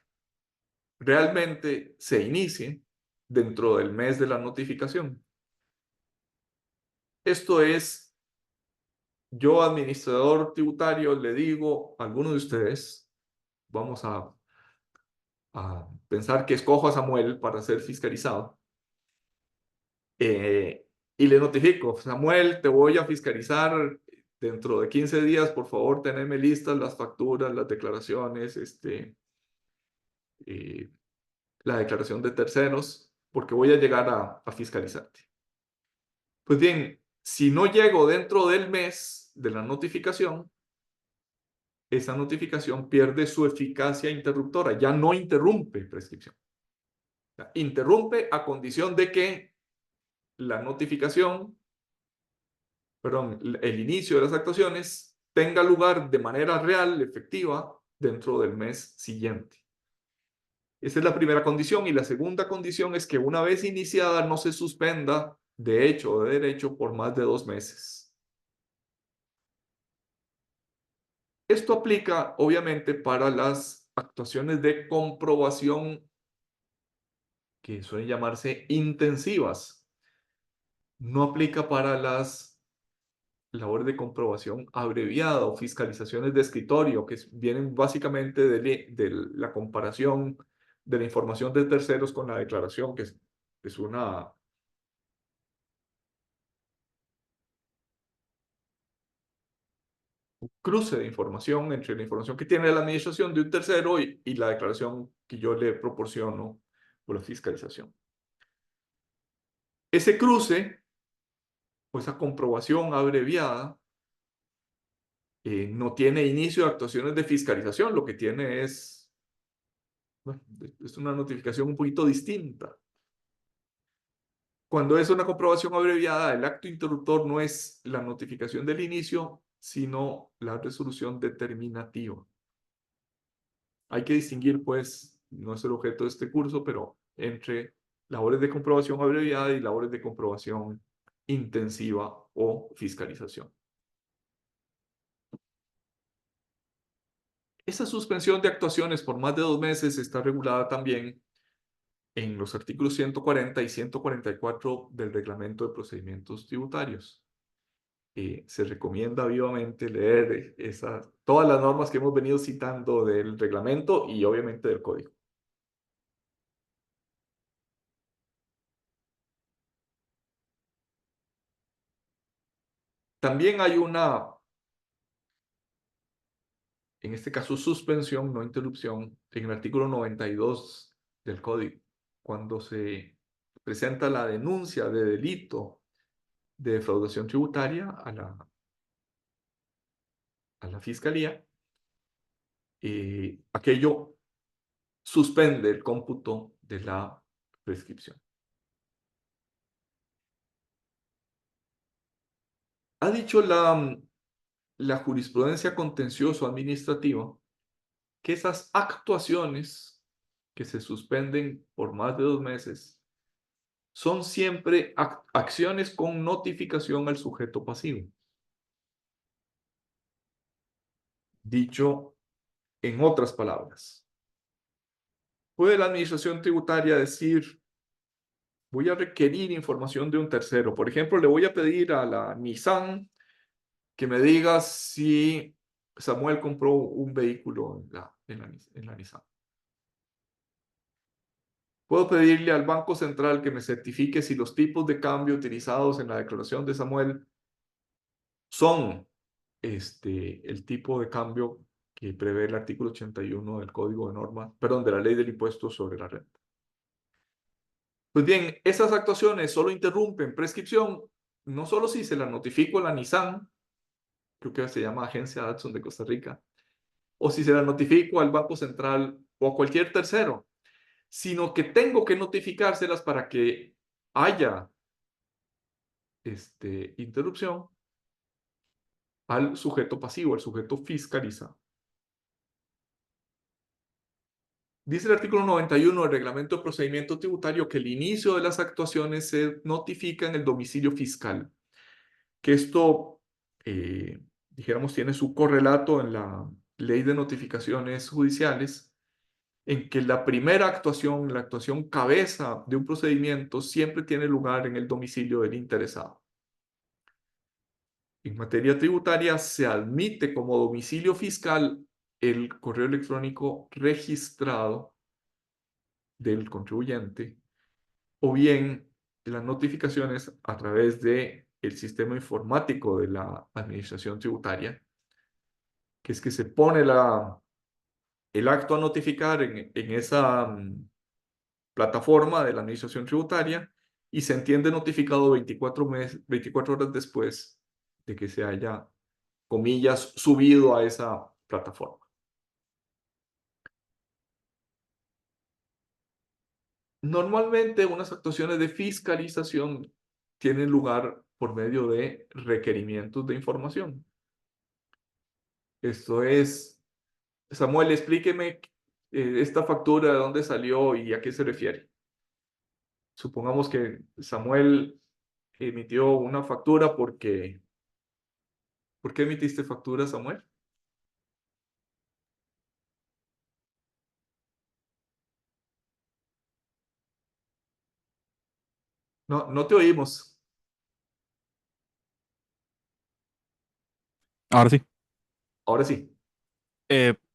realmente se inicie dentro del mes de la notificación. Esto es, yo administrador tributario le digo a alguno de ustedes, vamos a pensar que escojo a Samuel para ser fiscalizado, y le notifico, Samuel, te voy a fiscalizar dentro de 15 días, por favor, teneme listas las facturas, las declaraciones, la declaración de terceros, porque voy a llegar a fiscalizarte. Pues bien, si no llego dentro del mes de la notificación, esa notificación pierde su eficacia interruptora, ya no interrumpe prescripción. Interrumpe a condición de que la notificación, perdón, el inicio de las actuaciones tenga lugar de manera real, efectiva, dentro del mes siguiente. Esa es la primera condición. Y la segunda condición es que una vez iniciada no se suspenda de hecho o de derecho por más de 2 meses. Esto aplica, obviamente, para las actuaciones de comprobación que suelen llamarse intensivas. No aplica para las labores de comprobación abreviada o fiscalizaciones de escritorio, que vienen básicamente de la comparación de la información de terceros con la declaración, que es una un cruce de información entre la información que tiene la administración de un tercero y la declaración que yo le proporciono por la fiscalización. Ese cruce o esa comprobación abreviada no tiene inicio de actuaciones de fiscalización, lo que tiene es, bueno, es una notificación un poquito distinta. Cuando es una comprobación abreviada, el acto interruptor no es la notificación del inicio, sino la resolución determinativa. Hay que distinguir, pues, no es el objeto de este curso, pero entre labores de comprobación abreviada y labores de comprobación intensiva o fiscalización. Esa suspensión de actuaciones por más de 2 meses está regulada también en los artículos 140 y 144 del Reglamento de Procedimientos Tributarios. Se recomienda vivamente leer todas las normas que hemos venido citando del reglamento y obviamente del código. También hay una, en este caso, suspensión, no interrupción, en el artículo 92 del código. Cuando se presenta la denuncia de delito de defraudación tributaria a la fiscalía, aquello suspende el cómputo de la prescripción. Ha dicho la jurisprudencia contencioso-administrativa que esas actuaciones que se suspenden por más de 2 meses son siempre acciones con notificación al sujeto pasivo. Dicho en otras palabras, puede la administración tributaria decir: voy a requerir información de un tercero. Por ejemplo, le voy a pedir a la Nissan que me diga si Samuel compró un vehículo en la Nissan. Puedo pedirle al Banco Central que me certifique si los tipos de cambio utilizados en la declaración de Samuel son el tipo de cambio que prevé el artículo 81 del Código de Normas, perdón, de la Ley del Impuesto sobre la Renta. Pues bien, esas actuaciones solo interrumpen prescripción, no solo si se la notifico a la Nissan, creo que se llama Agencia Hudson de Costa Rica, o si se la notifico al Banco Central o a cualquier tercero, sino que tengo que notificárselas para que haya interrupción al sujeto pasivo, al sujeto fiscalizado. Dice el artículo 91 del Reglamento de Procedimiento Tributario que el inicio de las actuaciones se notifica en el domicilio fiscal, que esto, dijéramos, tiene su correlato en la Ley de Notificaciones Judiciales, en que la primera actuación, la actuación cabeza de un procedimiento, siempre tiene lugar en el domicilio del interesado. En materia tributaria se admite como domicilio fiscal el correo electrónico registrado del contribuyente o bien las notificaciones a través de el sistema informático de la administración tributaria, que es que se pone el acto a notificar en esa plataforma de la administración tributaria y se entiende notificado 24 horas después de que se haya, comillas, subido a esa plataforma. Normalmente unas actuaciones de fiscalización tienen lugar por medio de requerimientos de información. Esto es, Samuel, explíqueme esta factura de dónde salió y a qué se refiere. Supongamos que Samuel emitió una factura porque... ¿Por qué emitiste factura, Samuel? No, no te oímos. Ahora sí, Ahora sí.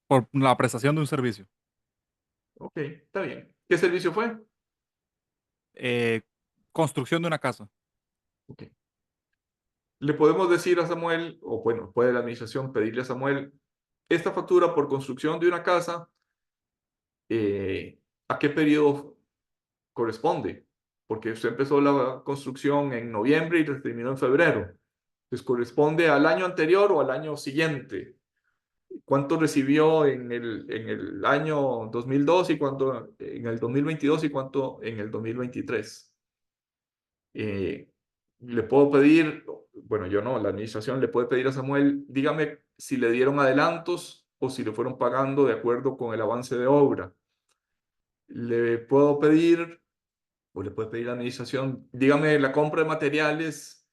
por la prestación de un servicio. Ok, está bien. ¿Qué servicio fue? Eh, Construcción de una casa. Ok. Le podemos decir a Samuel, o bueno, puede la administración pedirle a Samuel, esta factura por construcción de una casa, ¿a qué periodo corresponde? Porque usted empezó la construcción en noviembre y terminó en febrero. Entonces, ¿corresponde al año anterior o al año siguiente? ¿Cuánto recibió en el año 2002 y cuánto en el 2022 y cuánto en el 2023? Le puedo pedir, bueno, yo no, la administración le puede pedir a Samuel, dígame si le dieron adelantos o si le fueron pagando de acuerdo con el avance de obra. Le puedo pedir, o le puede pedir a la administración, dígame la compra de materiales,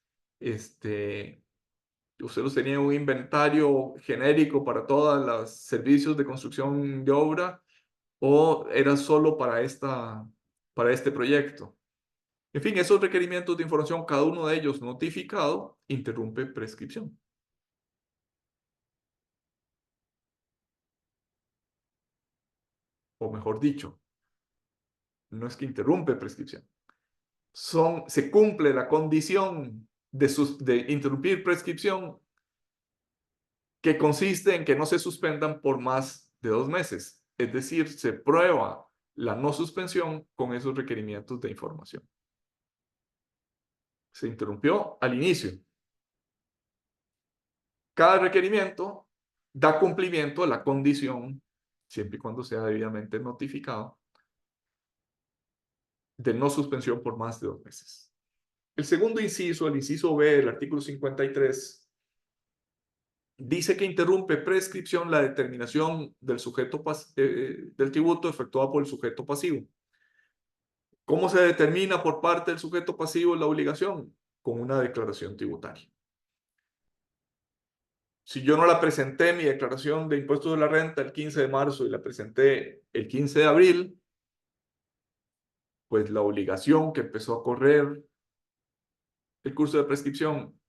Usted los tenía en un inventario genérico para todos los servicios de construcción de obra o era solo para este proyecto. En fin, esos requerimientos de información, cada uno de ellos notificado, interrumpe prescripción. O mejor dicho, no es que interrumpe prescripción. Se cumple la condición de interrumpir prescripción, que consiste en que no se suspendan por más de 2 meses. Es decir, se prueba la no suspensión con esos requerimientos de información. Se interrumpió al inicio. Cada requerimiento da cumplimiento a la condición, siempre y cuando sea debidamente notificado, de no suspensión por más de 2 meses. El segundo inciso, el inciso B del artículo 53, dice que interrumpe prescripción la determinación del sujeto del tributo efectuada por el sujeto pasivo. ¿Cómo se determina por parte del sujeto pasivo la obligación? Con una declaración tributaria. Si yo no la presenté, mi declaración de impuestos de la renta el 15 de marzo y la presenté el 15 de abril, pues la obligación que empezó a correr el curso de prescripción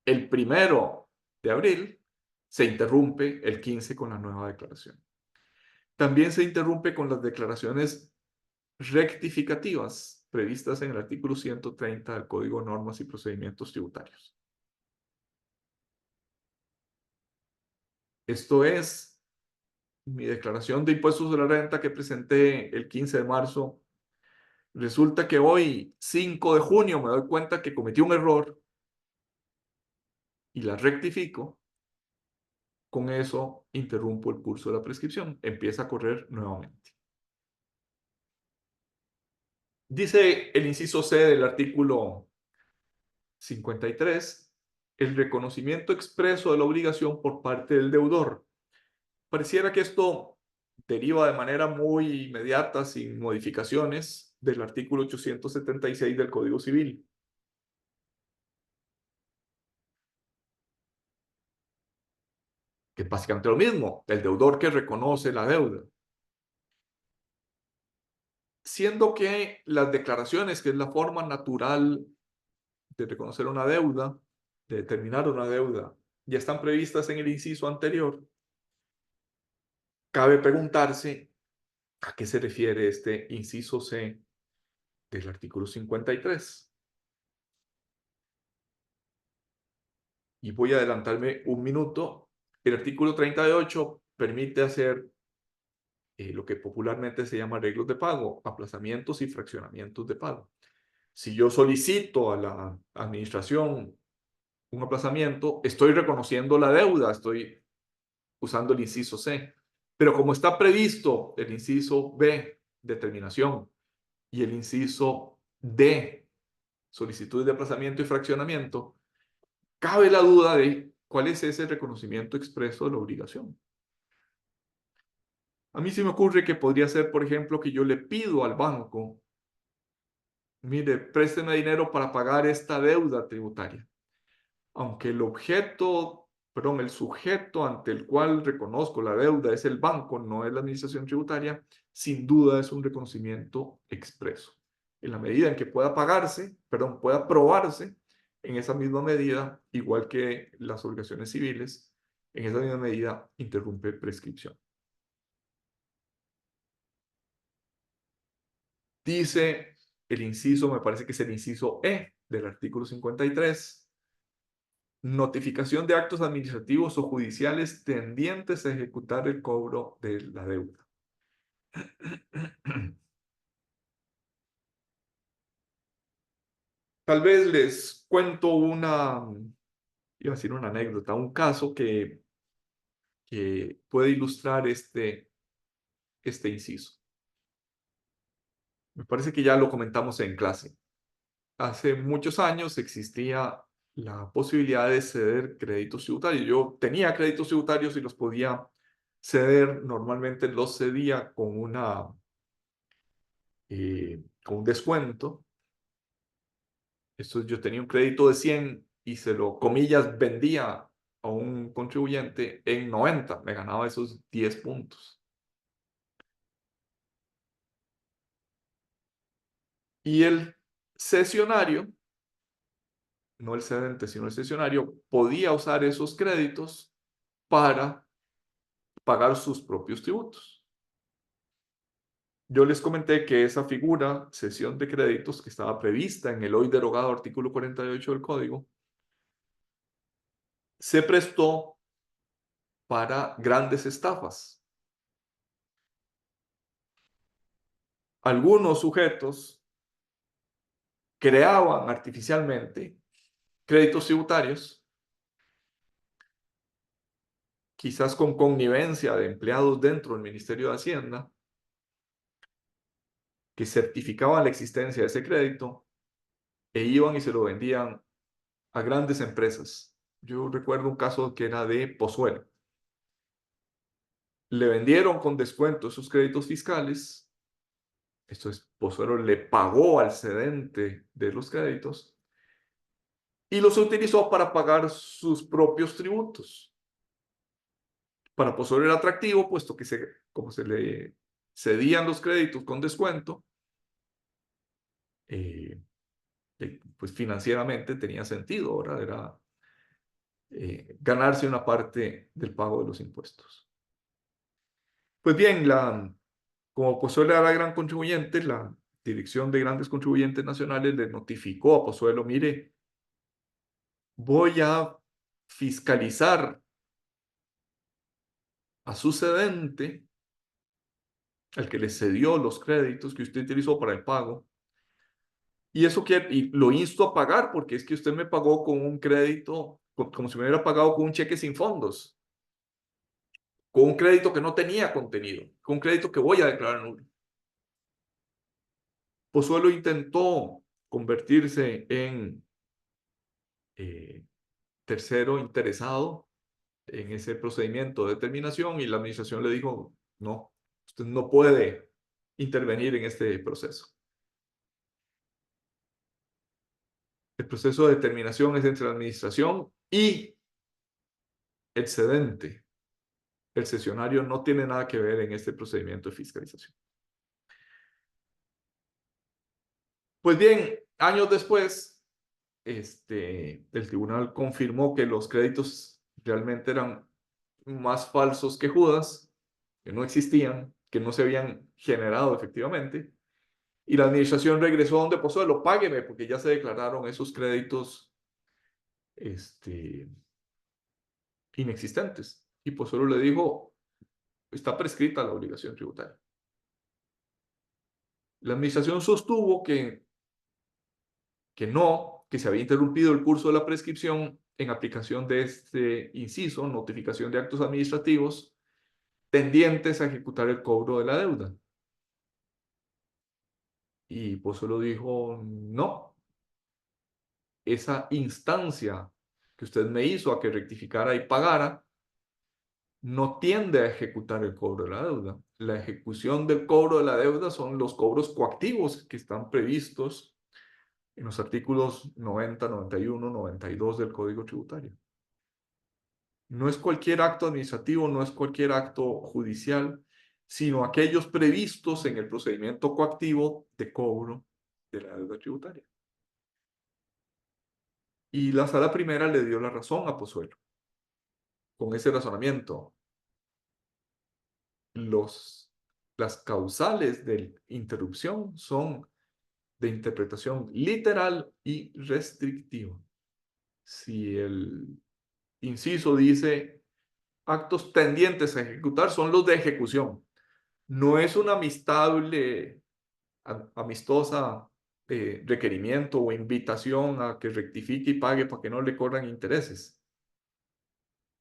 el 1 de abril se interrumpe el 15 con la nueva declaración. También se interrumpe con las declaraciones rectificativas previstas en el artículo 130 del Código de Normas y Procedimientos Tributarios. Esto es, mi declaración de impuestos de la renta que presenté el 15 de marzo, resulta que hoy, 5 de junio, me doy cuenta que cometí un error y la rectifico. Con eso interrumpo el curso de la prescripción, empieza a correr nuevamente. Dice el inciso C del artículo 53, el reconocimiento expreso de la obligación por parte del deudor. Pareciera que esto deriva de manera muy inmediata, sin modificaciones, del artículo 876 del Código Civil. Que es básicamente lo mismo, el deudor que reconoce la deuda. Siendo que las declaraciones, que es la forma natural de reconocer una deuda, de determinar una deuda, ya están previstas en el inciso anterior, cabe preguntarse a qué se refiere este inciso C del artículo 53. Y voy a adelantarme un minuto. El artículo 38 permite hacer lo que popularmente se llama arreglos de pago, aplazamientos y fraccionamientos de pago. Si yo solicito a la administración un aplazamiento, estoy reconociendo la deuda, estoy usando el inciso C. Pero como está previsto el inciso B, determinación, y el inciso D, solicitudes de aplazamiento y fraccionamiento, cabe la duda de cuál es ese reconocimiento expreso de la obligación. A mí se me ocurre que podría ser, por ejemplo, que yo le pido al banco, mire, présteme dinero para pagar esta deuda tributaria. Aunque el sujeto ante el cual reconozco la deuda es el banco, no es la administración tributaria, sin duda es un reconocimiento expreso. En la medida en que pueda probarse, en esa misma medida, igual que las obligaciones civiles, en esa misma medida interrumpe prescripción. Dice el inciso, me parece que es el inciso E del artículo 53, notificación de actos administrativos o judiciales tendientes a ejecutar el cobro de la deuda. Tal vez les cuento iba a decir una anécdota, un caso que puede ilustrar este inciso. Me parece que ya lo comentamos en clase. Hace muchos años existía la posibilidad de ceder créditos tributarios. Yo tenía créditos tributarios y los podía ceder. Normalmente los cedía con un descuento. Yo tenía un crédito de 100 y comillas, vendía a un contribuyente en 90, me ganaba esos 10 puntos. Y el cesionario, no el cedente, sino el cesionario, podía usar esos créditos para pagar sus propios tributos. Yo les comenté que esa figura, cesión de créditos, que estaba prevista en el hoy derogado artículo 48 del Código, se prestó para grandes estafas. Algunos sujetos creaban artificialmente créditos tributarios, quizás con connivencia de empleados dentro del Ministerio de Hacienda, que certificaban la existencia de ese crédito e iban y se lo vendían a grandes empresas. Yo recuerdo un caso que era de Pozuelo. Le vendieron con descuento esos créditos fiscales. Esto es, Pozuelo le pagó al cedente de los créditos y los utilizó para pagar sus propios tributos. Para Pozuelo era atractivo, puesto que como se le cedían los créditos con descuento, pues financieramente tenía sentido, ¿verdad? Era ganarse una parte del pago de los impuestos. Pues bien, como Pozuelo era gran contribuyente, la Dirección de Grandes Contribuyentes Nacionales le notificó a Pozuelo, mire, voy a fiscalizar a su cedente, al que le cedió los créditos que usted utilizó para el pago, y lo insto a pagar, porque es que usted me pagó con un crédito, como si me hubiera pagado con un cheque sin fondos, con un crédito que no tenía contenido, con un crédito que voy a declarar nulo. Pozuelo intentó convertirse en tercero interesado en ese procedimiento de determinación y la administración le dijo, no, usted no puede intervenir en este proceso. El proceso de determinación es entre la administración y el cedente. El cesionario no tiene nada que ver en este procedimiento de fiscalización. Pues bien, años después, el tribunal confirmó que los créditos realmente eran más falsos que Judas, que no existían, que no se habían generado efectivamente, y la administración regresó a donde Pozuelo, págueme, porque ya se declararon esos créditos inexistentes. Y Pozuelo le dijo, está prescrita la obligación tributaria. La administración sostuvo que no, que se había interrumpido el curso de la prescripción en aplicación de este inciso, notificación de actos administrativos tendientes a ejecutar el cobro de la deuda. Y Pozuelo dijo, no, esa instancia que usted me hizo a que rectificara y pagara, no tiende a ejecutar el cobro de la deuda. La ejecución del cobro de la deuda son los cobros coactivos que están previstos en los artículos 90, 91, 92 del Código Tributario. No es cualquier acto administrativo, no es cualquier acto judicial, sino aquellos previstos en el procedimiento coactivo de cobro de la deuda tributaria. Y la Sala Primera le dio la razón a Pozuelo. Con ese razonamiento, las causales de interrupción son de interpretación literal y restrictiva. Si el inciso dice actos tendientes a ejecutar, son los de ejecución. No es una amistosa requerimiento o invitación a que rectifique y pague para que no le corran intereses.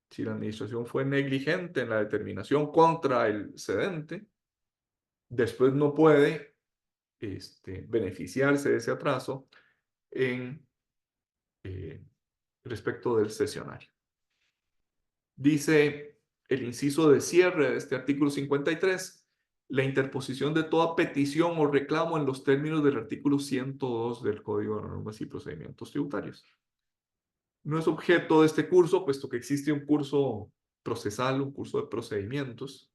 Si la administración fue negligente en la determinación contra el cedente, después no puede beneficiarse de ese atraso en respecto del cesionario. Dice el inciso de cierre de este artículo 53, la interposición de toda petición o reclamo en los términos del artículo 102 del Código de Normas y Procedimientos Tributarios. No es objeto de este curso, puesto que existe un curso procesal, un curso de procedimientos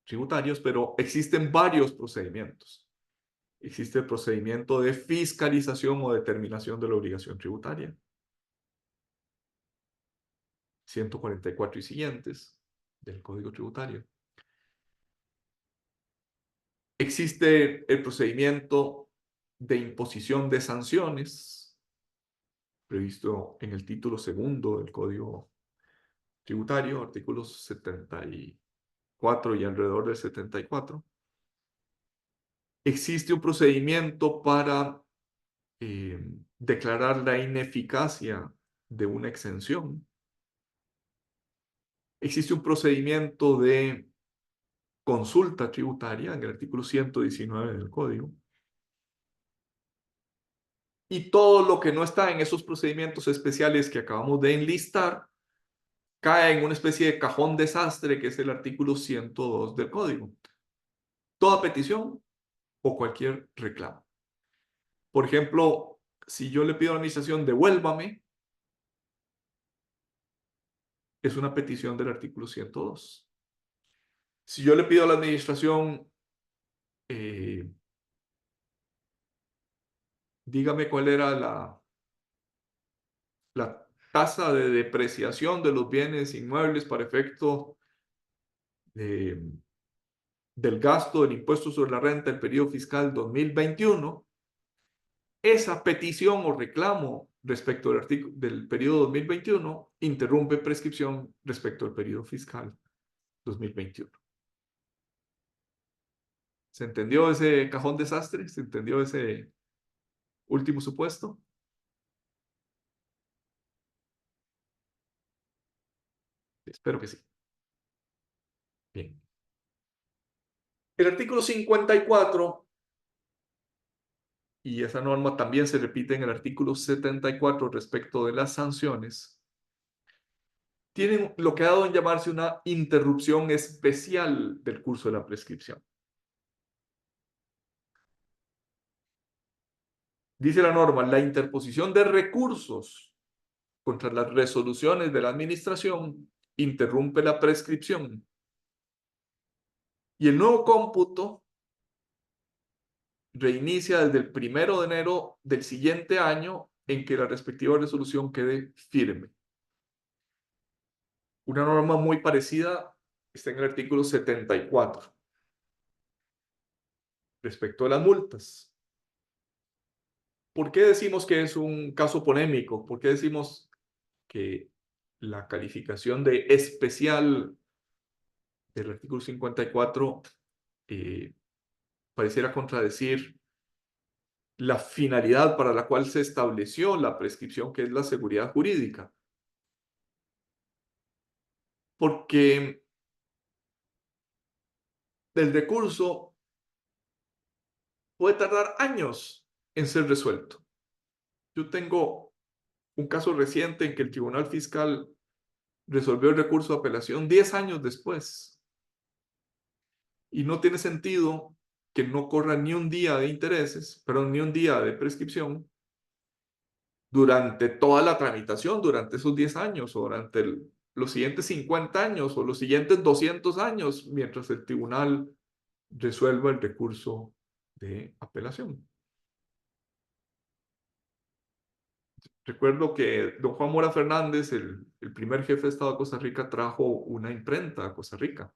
tributarios, pero existen varios procedimientos. Existe el procedimiento de fiscalización o determinación de la obligación tributaria, 144 y siguientes del Código Tributario. Existe el procedimiento de imposición de sanciones, previsto en el título segundo del Código Tributario, artículos 74 y alrededor del 74. Existe un procedimiento para declarar la ineficacia de una exención. Existe un procedimiento de consulta tributaria en el artículo 119 del Código. Y todo lo que no está en esos procedimientos especiales que acabamos de enlistar cae en una especie de cajón desastre que es el artículo 102 del Código. Toda petición o cualquier reclamo. Por ejemplo, si yo le pido a la administración devuélvame, es una petición del artículo 102. Si yo le pido a la administración dígame cuál era la tasa de depreciación de los bienes inmuebles para efecto del gasto del impuesto sobre la renta del periodo fiscal 2021, esa petición o reclamo respecto del periodo 2021 interrumpe prescripción respecto al periodo fiscal 2021. ¿Se entendió ese cajón desastre? ¿Se entendió ese último supuesto? Espero que sí. Bien. El artículo 54, y esa norma también se repite en el artículo 74 respecto de las sanciones, tienen lo que ha dado en llamarse una interrupción especial del curso de la prescripción. Dice la norma, la interposición de recursos contra las resoluciones de la administración interrumpe la prescripción. Y el nuevo cómputo reinicia desde el 1 de enero del siguiente año en que la respectiva resolución quede firme. Una norma muy parecida está en el artículo 74 respecto a las multas. ¿Por qué decimos que es un caso polémico? ¿Por qué decimos que la calificación de especial del artículo 54 pareciera contradecir la finalidad para la cual se estableció la prescripción, que es la seguridad jurídica? Porque el recurso puede tardar años en ser resuelto. Yo tengo un caso reciente en que el Tribunal Fiscal resolvió el recurso de apelación 10 años después. Y no tiene sentido que no corra ni un día de intereses, perdón, ni un día de prescripción durante toda la tramitación, durante esos 10 años, o durante los siguientes 50 años, o los siguientes 200 años, mientras el tribunal resuelva el recurso de apelación. Recuerdo que don Juan Mora Fernández, el primer jefe de Estado de Costa Rica, trajo una imprenta a Costa Rica.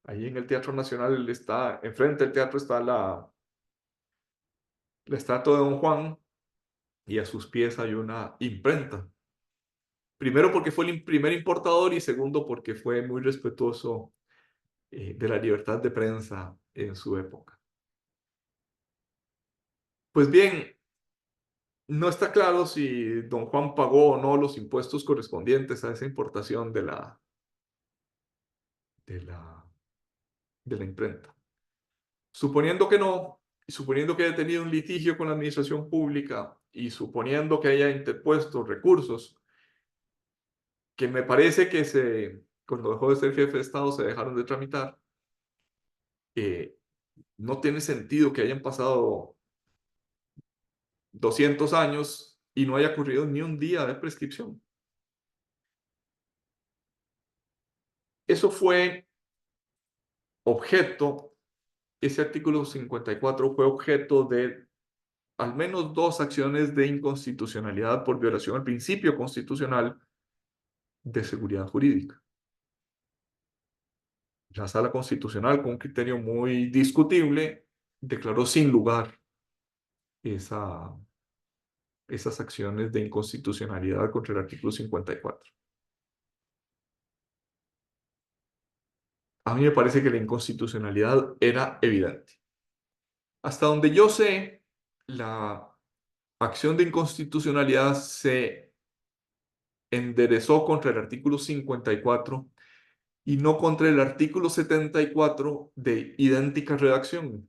Ahí en el Teatro Nacional está, enfrente del teatro está la estatua de don Juan, y a sus pies hay una imprenta. Primero porque fue el primer importador y segundo porque fue muy respetuoso de la libertad de prensa en su época. Pues bien, no está claro si don Juan pagó o no los impuestos correspondientes a esa importación de la imprenta. Suponiendo que no, y suponiendo que haya tenido un litigio con la administración pública y suponiendo que haya interpuesto recursos, que me parece que cuando dejó de ser jefe de Estado se dejaron de tramitar, no tiene sentido que hayan pasado 200 años y no haya corrido ni un día de prescripción. Eso fue objeto, ese artículo 54 fue objeto de al menos 2 acciones de inconstitucionalidad por violación al principio constitucional de seguridad jurídica. La Sala Constitucional, con un criterio muy discutible, declaró sin lugar esas acciones de inconstitucionalidad contra el artículo 54. A mí me parece que la inconstitucionalidad era evidente. Hasta donde yo sé, la acción de inconstitucionalidad se enderezó contra el artículo 54 y no contra el artículo 74 de idéntica redacción,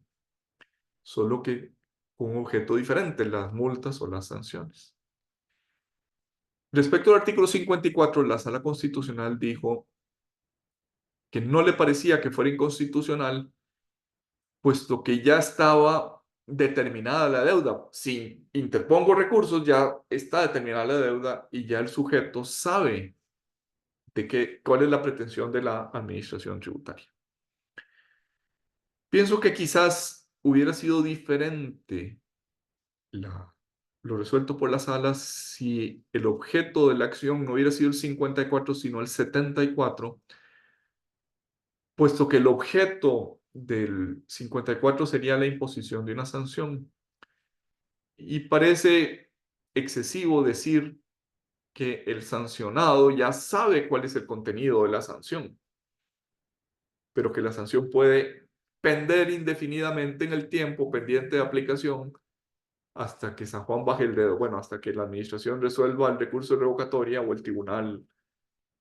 solo que con un objeto diferente, las multas o las sanciones. Respecto al artículo 54, la Sala Constitucional dijo que no le parecía que fuera inconstitucional, puesto que ya estaba determinada la deuda. Si interpongo recursos, ya está determinada la deuda y ya el sujeto sabe cuál es la pretensión de la administración tributaria. Pienso que quizás hubiera sido diferente lo resuelto por la sala si el objeto de la acción no hubiera sido el 54, sino el 74, puesto que el objeto del 54 sería la imposición de una sanción. Y parece excesivo decir que el sancionado ya sabe cuál es el contenido de la sanción, pero que la sanción puede pender indefinidamente en el tiempo pendiente de aplicación hasta que San Juan baje el dedo, bueno, hasta que la administración resuelva el recurso de revocatoria o el tribunal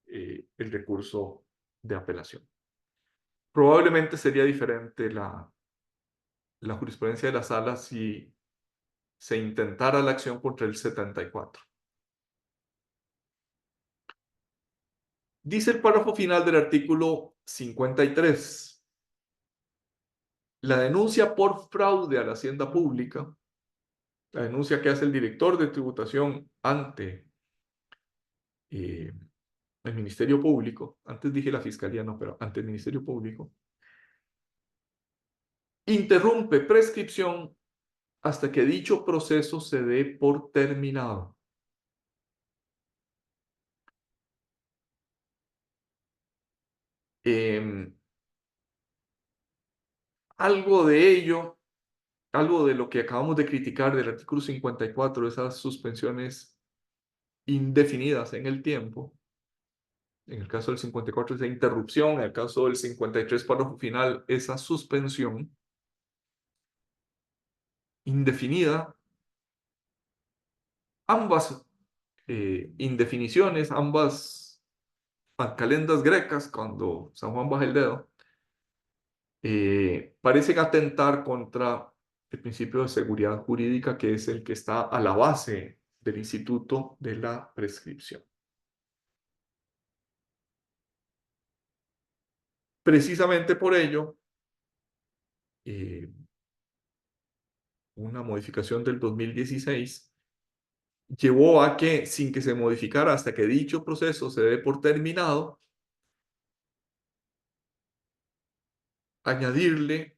el recurso de apelación. Probablemente sería diferente la jurisprudencia de la sala si se intentara la acción contra el 74. Dice el párrafo final del artículo 53. La denuncia por fraude a la hacienda pública, la denuncia que hace el director de tributación ante el Ministerio Público, antes dije la Fiscalía, no, pero ante el Ministerio Público, interrumpe prescripción hasta que dicho proceso se dé por terminado. Algo de ello, algo de lo que acabamos de criticar del artículo 54, esas suspensiones indefinidas en el tiempo, en el caso del 54 esa interrupción, en el caso del 53 párrafo final, esa suspensión indefinida, ambas indefiniciones, ambas calendas grecas, cuando San Juan baja el dedo, parecen atentar contra el principio de seguridad jurídica, que es el que está a la base del instituto de la prescripción. Precisamente por ello, una modificación del 2016 llevó a que, sin que se modificara hasta que dicho proceso se dé por terminado, añadirle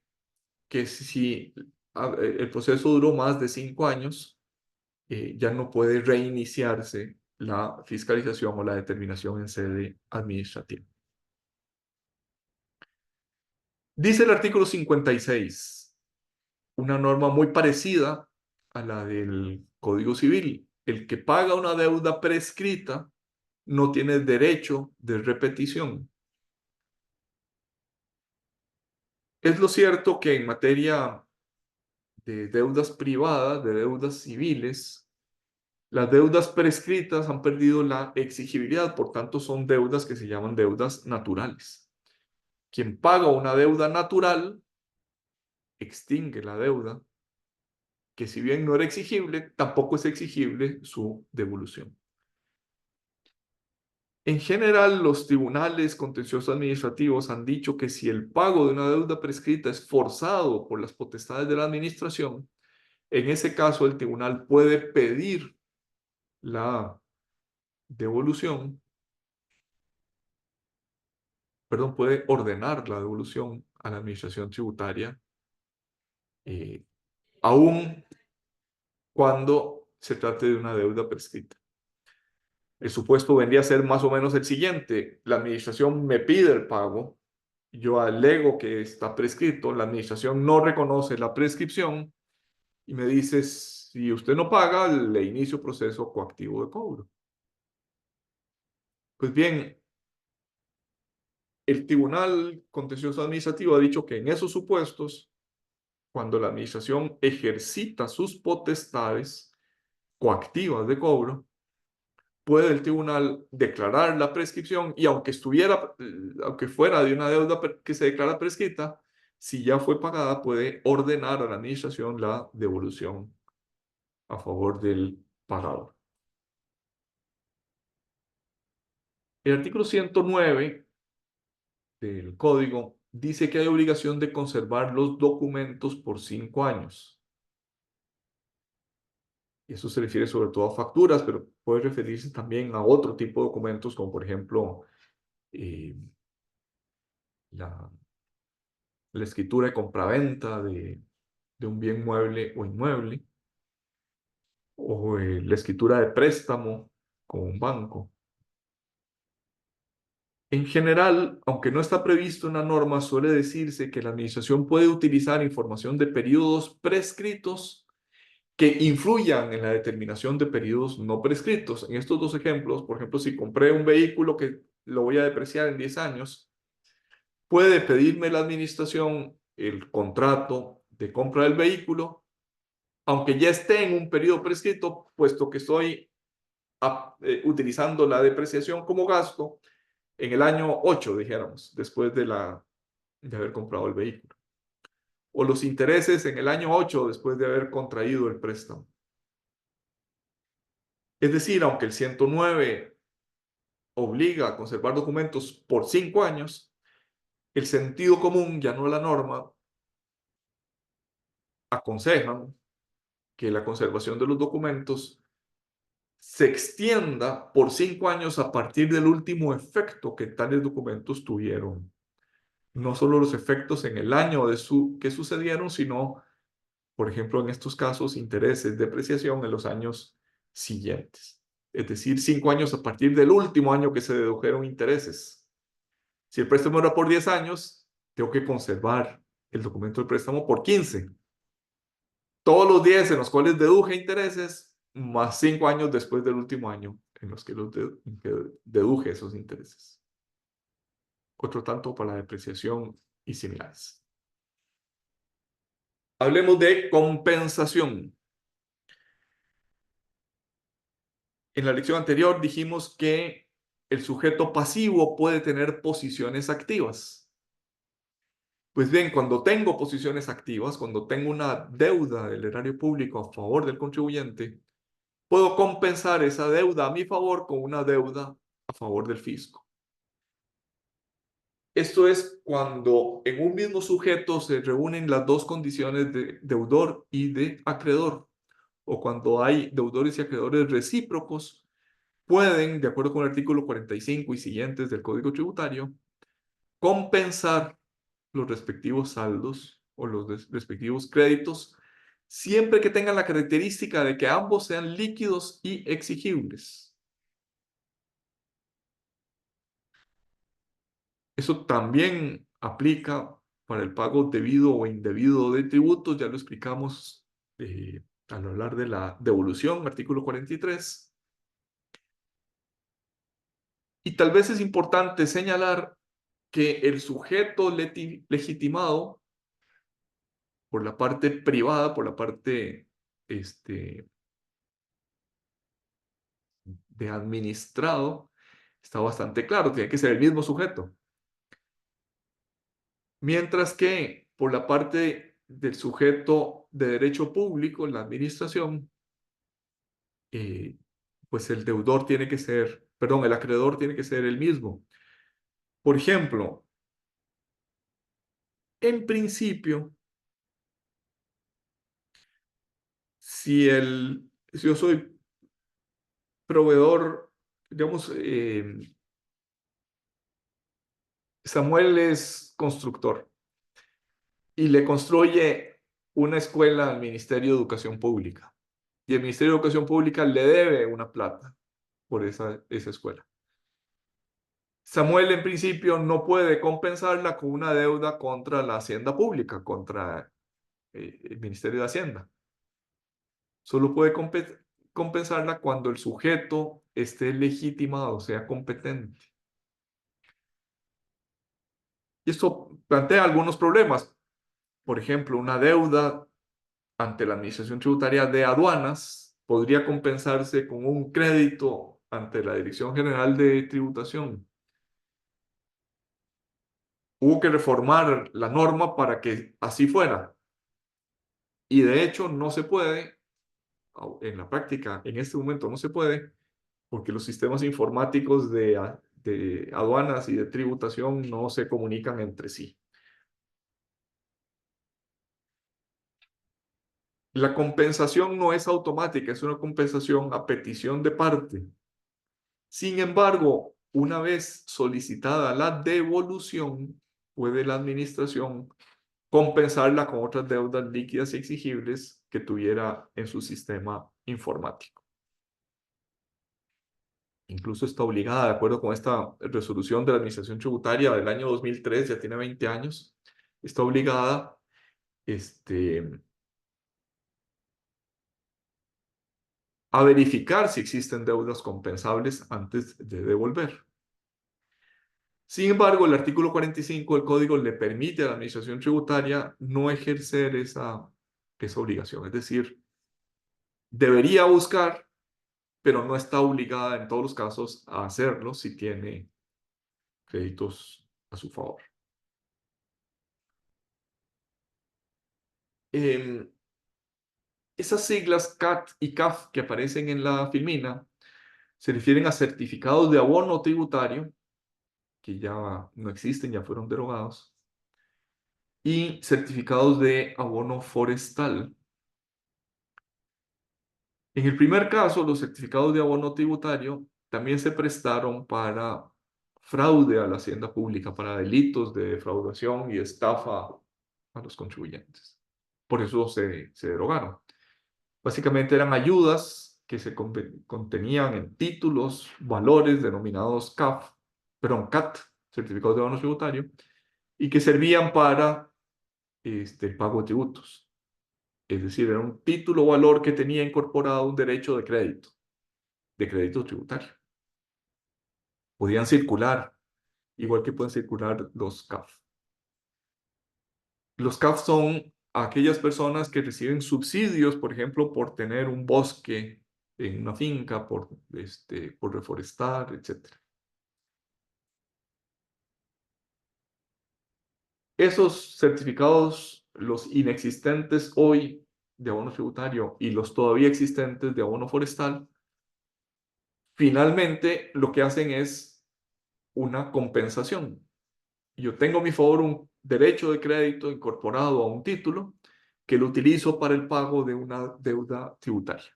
que si el proceso duró más de 5 años, ya no puede reiniciarse la fiscalización o la determinación en sede administrativa. Dice el artículo 56, una norma muy parecida a la del Código Civil. El que paga una deuda prescrita no tiene derecho de repetición. Es lo cierto que en materia de deudas privadas, de deudas civiles, las deudas prescritas han perdido la exigibilidad, por tanto son deudas que se llaman deudas naturales. Quien paga una deuda natural extingue la deuda, que si bien no era exigible, tampoco es exigible su devolución. En general, los tribunales contenciosos administrativos han dicho que si el pago de una deuda prescrita es forzado por las potestades de la administración, en ese caso el tribunal puede pedir la devolución, perdón, puede ordenar la devolución a la administración tributaria, aun cuando se trate de una deuda prescrita. El supuesto vendría a ser más o menos el siguiente: la administración me pide el pago, yo alego que está prescrito, la administración no reconoce la prescripción y me dice: si usted no paga, le inicio proceso coactivo de cobro. Pues bien, el Tribunal Contencioso Administrativo ha dicho que en esos supuestos, cuando la administración ejercita sus potestades coactivas de cobro, puede el tribunal declarar la prescripción y aunque fuera de una deuda que se declara prescrita, si ya fue pagada, puede ordenar a la administración la devolución a favor del pagador. El artículo 109 del Código dice que hay obligación de conservar los documentos por 5 años. Y eso se refiere sobre todo a facturas, pero puede referirse también a otro tipo de documentos, como por ejemplo eh, la escritura de compraventa de un bien mueble o inmueble, o la escritura de préstamo con un banco. En general, aunque no está previsto en la norma, suele decirse que la administración puede utilizar información de periodos prescritos que influyan en la determinación de periodos no prescritos. En estos dos ejemplos, por ejemplo, si compré un vehículo que lo voy a depreciar en 10 años, puede pedirme la administración el contrato de compra del vehículo, aunque ya esté en un periodo prescrito, puesto que estoy utilizando la depreciación como gasto en el año 8, dijéramos, después de haber comprado el vehículo. O los intereses en el año 8 después de haber contraído el préstamo. Es decir, aunque el 109 obliga a conservar documentos por 5 años, el sentido común, ya no la norma, aconsejan que la conservación de los documentos se extienda por 5 años a partir del último efecto que tales documentos tuvieron. No solo los efectos en el año que sucedieron, sino, por ejemplo, en estos casos, intereses, depreciación en los años siguientes. Es decir, 5 años a partir del último año que se dedujeron intereses. Si el préstamo era por 10 años, tengo que conservar el documento del préstamo por 15. Todos los 10 en los cuales deduje intereses, más 5 años después del último año en los que deduje esos intereses. Otro tanto para la depreciación y similares. Hablemos de compensación. En la lección anterior dijimos que el sujeto pasivo puede tener posiciones activas. Pues bien, cuando tengo posiciones activas, cuando tengo una deuda del erario público a favor del contribuyente, puedo compensar esa deuda a mi favor con una deuda a favor del fisco. Esto es cuando en un mismo sujeto se reúnen las dos condiciones de deudor y de acreedor, o cuando hay deudores y acreedores recíprocos, pueden, de acuerdo con el artículo 45 y siguientes del Código Tributario, compensar los respectivos saldos o los respectivos créditos, siempre que tengan la característica de que ambos sean líquidos y exigibles. Eso también aplica para el pago debido o indebido de tributos, ya lo explicamos al hablar de la devolución, artículo 43. Y tal vez es importante señalar que el sujeto legitimado por la parte privada, por la parte de administrado, está bastante claro, tiene que ser el mismo sujeto. Mientras que por la parte del sujeto de derecho público, la administración, pues el deudor tiene que ser, perdón, el acreedor tiene que ser el mismo. Por ejemplo, en principio, si yo soy proveedor, digamos, Samuel es constructor y le construye una escuela al Ministerio de Educación Pública. Y el Ministerio de Educación Pública le debe una plata por esa escuela. Samuel en principio no puede compensarla con una deuda contra la Hacienda Pública, contra el Ministerio de Hacienda. Solo puede compensarla cuando el sujeto esté legitimado, sea competente. Y esto plantea algunos problemas. Por ejemplo, una deuda ante la Administración Tributaria de Aduanas podría compensarse con un crédito ante la Dirección General de Tributación. Hubo que reformar la norma para que así fuera. Y de hecho no se puede, en la práctica, en este momento no se puede, porque los sistemas informáticos de aduanas y de tributación no se comunican entre sí. La compensación no es automática, es una compensación a petición de parte. Sin embargo, una vez solicitada la devolución, puede la administración compensarla con otras deudas líquidas y exigibles que tuviera en su sistema informático. Incluso está obligada, de acuerdo con esta resolución de la Administración Tributaria del año 2003, ya tiene 20 años, está obligada a verificar si existen deudas compensables antes de devolver. Sin embargo, el artículo 45 del Código le permite a la Administración Tributaria no ejercer esa obligación. Es decir, debería buscar, pero no está obligada en todos los casos a hacerlo si tiene créditos a su favor. Esas siglas CAT y CAF que aparecen en la filmina se refieren a certificados de abono tributario, que ya no existen, ya fueron derogados, y certificados de abono forestal. En el primer caso, los certificados de abono tributario también se prestaron para fraude a la hacienda pública, para delitos de defraudación y estafa a los contribuyentes. Por eso se derogaron. Básicamente eran ayudas que se contenían en títulos, valores denominados CAT, certificados de abono tributario, y que servían para el pago de tributos. Es decir, era un título o valor que tenía incorporado un derecho de crédito tributario. Podían circular, igual que pueden circular los CAF. Los CAF son aquellas personas que reciben subsidios, por ejemplo, por tener un bosque en una finca, por reforestar, etc. Esos certificados, los inexistentes hoy de abono tributario y los todavía existentes de abono forestal, finalmente lo que hacen es una compensación. Yo tengo a mi favor un derecho de crédito incorporado a un título que lo utilizo para el pago de una deuda tributaria.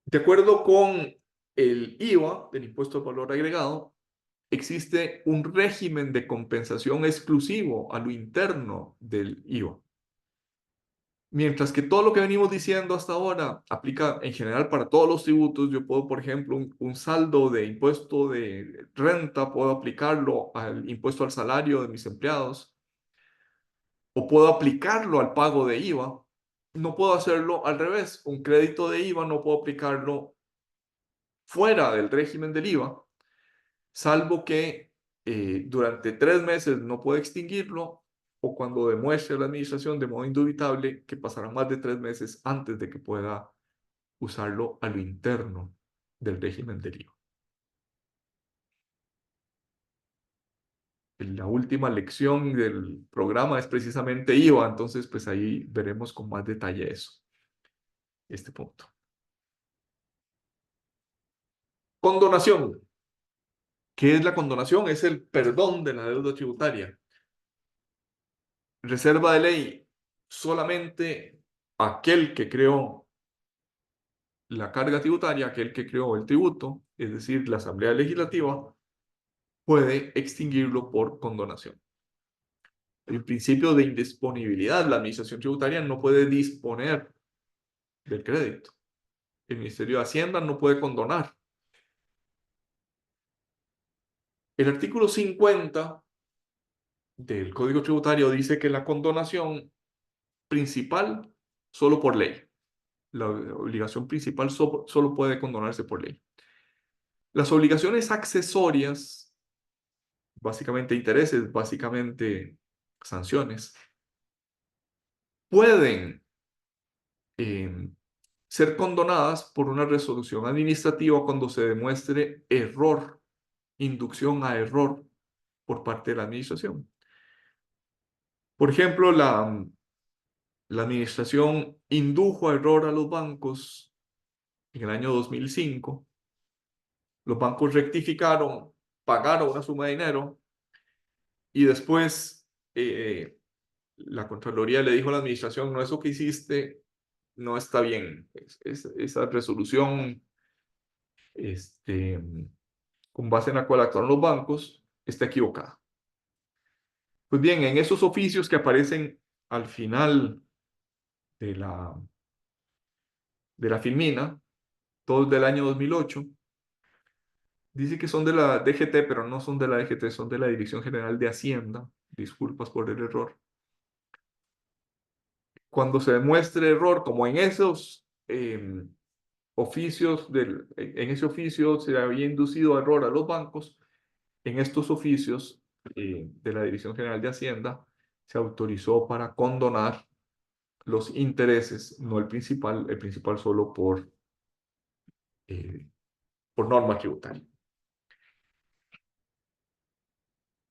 De acuerdo con el IVA, del impuesto al valor agregado, existe un régimen de compensación exclusivo a lo interno del IVA. Mientras que todo lo que venimos diciendo hasta ahora aplica en general para todos los tributos, yo puedo, por ejemplo, un saldo de impuesto de renta, puedo aplicarlo al impuesto al salario de mis empleados, o puedo aplicarlo al pago de IVA. No puedo hacerlo al revés. Un crédito de IVA no puedo aplicarlo fuera del régimen del IVA, salvo que durante 3 meses no pueda extinguirlo o cuando demuestre la administración de modo indubitable que pasarán más de 3 meses antes de que pueda usarlo a lo interno del régimen del IVA. La última lección del programa es precisamente IVA, entonces pues ahí veremos con más detalle eso, este punto. Condonación. ¿Qué es la condonación? Es el perdón de la deuda tributaria. Reserva de ley. Solamente aquel que creó la carga tributaria, aquel que creó el tributo, es decir, la Asamblea Legislativa, puede extinguirlo por condonación. El principio de indisponibilidad, la administración tributaria no puede disponer del crédito. El Ministerio de Hacienda no puede condonar. El artículo 50 del Código Tributario dice que la condonación principal solo por ley. La obligación principal solo puede condonarse por ley. Las obligaciones accesorias, básicamente intereses, básicamente sanciones, pueden ser condonadas por una resolución administrativa cuando se demuestre error, inducción a error por parte de la administración. Por ejemplo, la administración indujo a error a los bancos en el año 2005. Los bancos rectificaron, pagaron una suma de dinero y después la Contraloría le dijo a la administración, no, eso que hiciste no está bien. Esa resolución con base en la cual actuaron los bancos está equivocada. Pues bien, en esos oficios que aparecen al final de la filmina, todos del año 2008, dice que son de la DGT, pero no son de la DGT, son de la Dirección General de Hacienda. Disculpas por el error. Cuando se demuestre error, como en esos oficios, en ese oficio se había inducido error a los bancos, en estos oficios de la Dirección General de Hacienda se autorizó para condonar los intereses, no el principal solo por norma tributaria.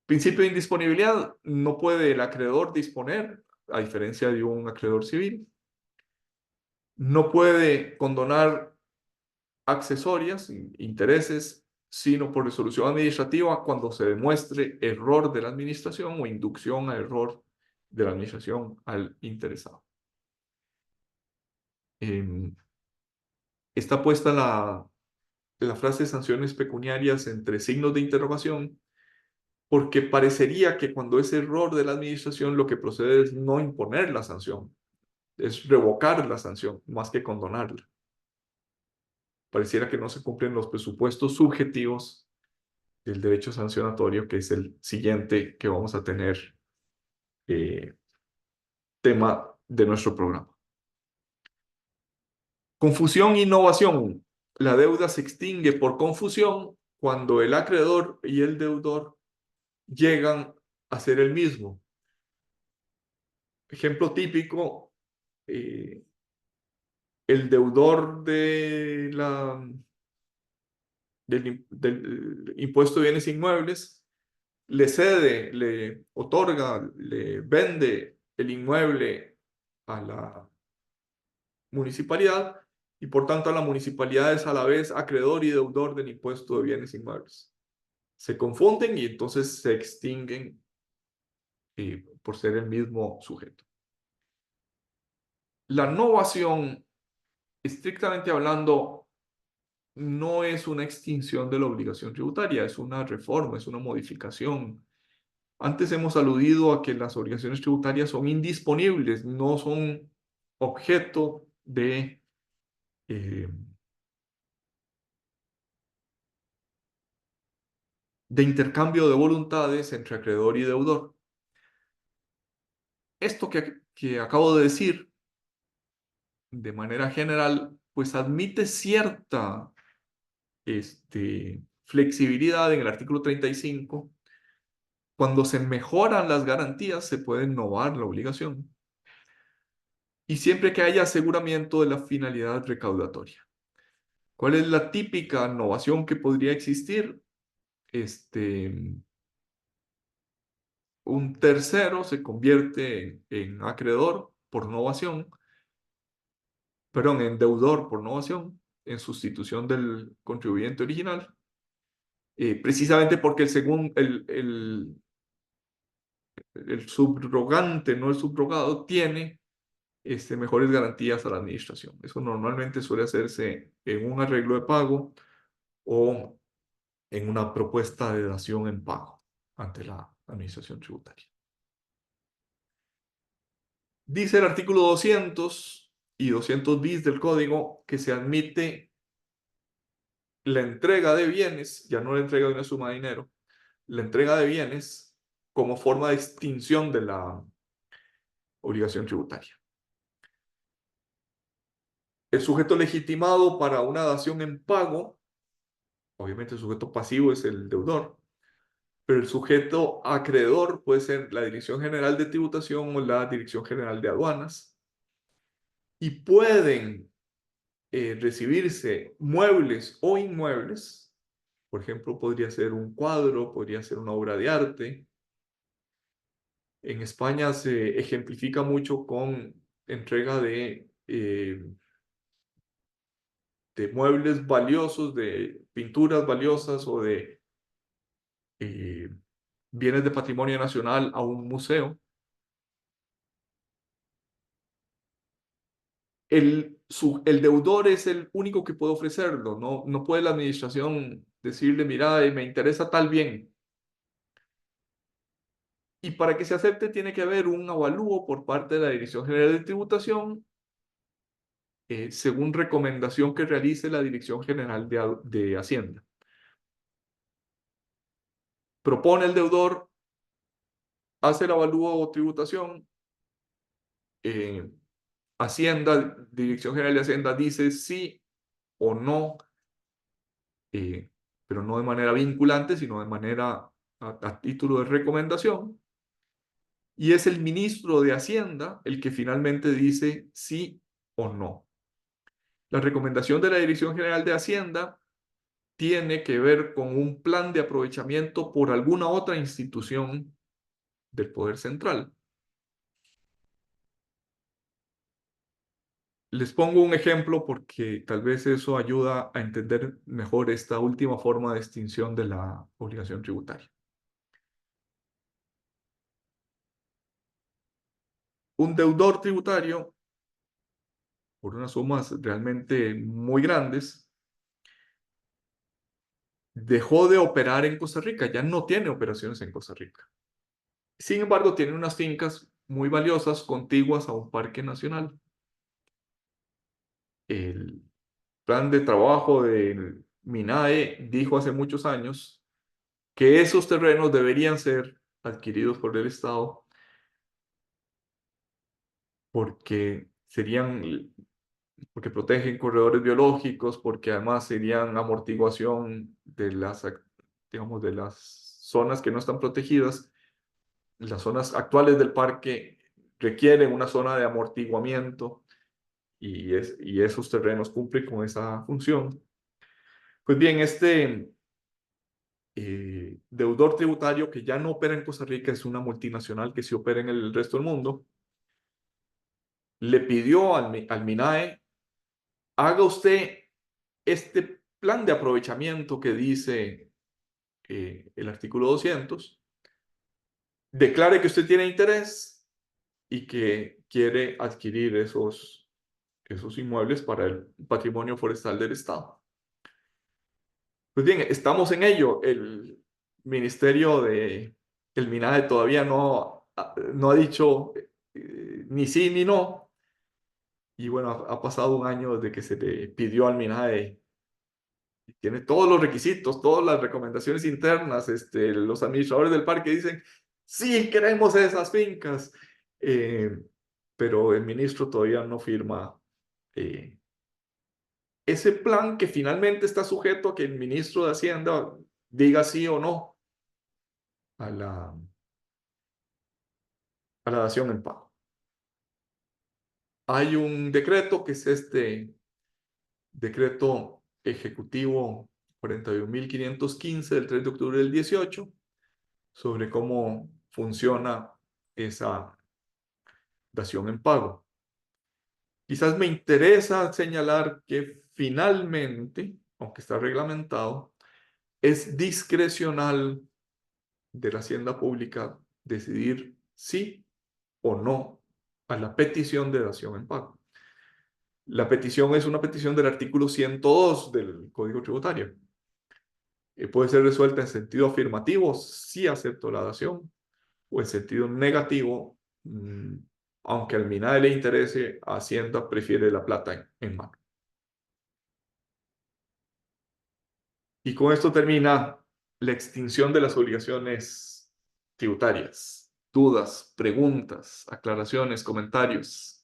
Principio de indisponibilidad, no puede el acreedor disponer, a diferencia de un acreedor civil. No puede condonar accesorias, intereses, sino por resolución administrativa cuando se demuestre error de la administración o inducción a error de la administración al interesado. Está puesta la frase sanciones pecuniarias entre signos de interrogación, porque parecería que cuando es error de la administración lo que procede es no imponer la sanción, es revocar la sanción más que condonarla. Pareciera que no se cumplen los presupuestos subjetivos del derecho sancionatorio, que es el siguiente que vamos a tener tema de nuestro programa. Confusión e innovación. La deuda se extingue por confusión cuando el acreedor y el deudor llegan a ser el mismo. Ejemplo típico, el deudor del impuesto de bienes inmuebles le cede, le otorga, le vende el inmueble a la municipalidad y por tanto la municipalidad es a la vez acreedor y deudor del impuesto de bienes inmuebles. Se confunden y entonces se extinguen por ser el mismo sujeto. La novación, estrictamente hablando, no es una extinción de la obligación tributaria, es una reforma, es una modificación. Antes hemos aludido a que las obligaciones tributarias son indisponibles, no son objeto de intercambio de voluntades entre acreedor y deudor. Esto que acabo de decir, de manera general, pues admite cierta flexibilidad en el artículo 35. Cuando se mejoran las garantías, se puede innovar la obligación. Y siempre que haya aseguramiento de la finalidad recaudatoria. ¿Cuál es la típica innovación que podría existir? Un tercero se convierte en acreedor por novación, perdón, en deudor por novación, en sustitución del contribuyente original, precisamente porque el subrogante, no el subrogado, tiene mejores garantías a la administración. Eso normalmente suele hacerse en un arreglo de pago o en una propuesta de dación en pago ante la administración tributaria. Dice el artículo 200 y 200 bis del código que se admite la entrega de bienes, ya no la entrega de una suma de dinero, la entrega de bienes como forma de extinción de la obligación tributaria. El sujeto legitimado para una dación en pago, obviamente el sujeto pasivo es el deudor, pero el sujeto acreedor puede ser la Dirección General de Tributación o la Dirección General de Aduanas, y pueden recibirse muebles o inmuebles. Por ejemplo, podría ser un cuadro, podría ser una obra de arte. En España se ejemplifica mucho con entrega de muebles valiosos, de pinturas valiosas o de bienes de patrimonio nacional a un museo. El deudor es el único que puede ofrecerlo, no puede la administración decirle, mira, me interesa tal bien. Y para que se acepte tiene que haber un avalúo por parte de la Dirección General de Tributación, según recomendación que realice la Dirección General de Hacienda. Propone el deudor, hace el avalúo o tributación, Hacienda, Dirección General de Hacienda dice sí o no, pero no de manera vinculante, sino de manera a título de recomendación. Y es el ministro de Hacienda el que finalmente dice sí o no. La recomendación de la Dirección General de Hacienda tiene que ver con un plan de aprovechamiento por alguna otra institución del Poder Central. Les pongo un ejemplo porque tal vez eso ayuda a entender mejor esta última forma de extinción de la obligación tributaria. Un deudor tributario, por unas sumas realmente muy grandes, dejó de operar en Costa Rica, ya no tiene operaciones en Costa Rica. Sin embargo, tiene unas fincas muy valiosas contiguas a un parque nacional. El plan de trabajo del MINAE dijo hace muchos años que esos terrenos deberían ser adquiridos por el Estado porque porque protegen corredores biológicos, porque además serían amortiguación de digamos, de las zonas que no están protegidas. Las zonas actuales del parque requieren una zona de amortiguamiento y esos terrenos cumplen con esa función. Pues bien, deudor tributario que ya no opera en Costa Rica, es una multinacional que sí opera en el resto del mundo, le pidió al MINAE, haga usted este plan de aprovechamiento que dice el artículo 200, declare que usted tiene interés y que quiere adquirir esos inmuebles para el patrimonio forestal del Estado. Pues bien, estamos en ello. El Ministerio el MINAE todavía no ha dicho ni sí ni no. Y bueno, ha pasado un año desde que se le pidió al MINAE. Tiene todos los requisitos, todas las recomendaciones internas. Los administradores del parque dicen, sí, queremos esas fincas. Pero el ministro todavía no firma ese plan, que finalmente está sujeto a que el ministro de Hacienda diga sí o no a la dación en pago. Hay un decreto que es decreto ejecutivo 41.515 del 3 de octubre del 18 sobre cómo funciona esa dación en pago. Quizás me interesa señalar que finalmente, aunque está reglamentado, es discrecional de la Hacienda Pública decidir sí o no a la petición de dación en pago. La petición es una petición del artículo 102 del Código Tributario. Puede ser resuelta en sentido afirmativo, sí acepto la dación, o en sentido negativo, aunque al MINAE le interese, Hacienda prefiere la plata en mano. Y con esto termina la extinción de las obligaciones tributarias. Dudas, preguntas, aclaraciones, comentarios.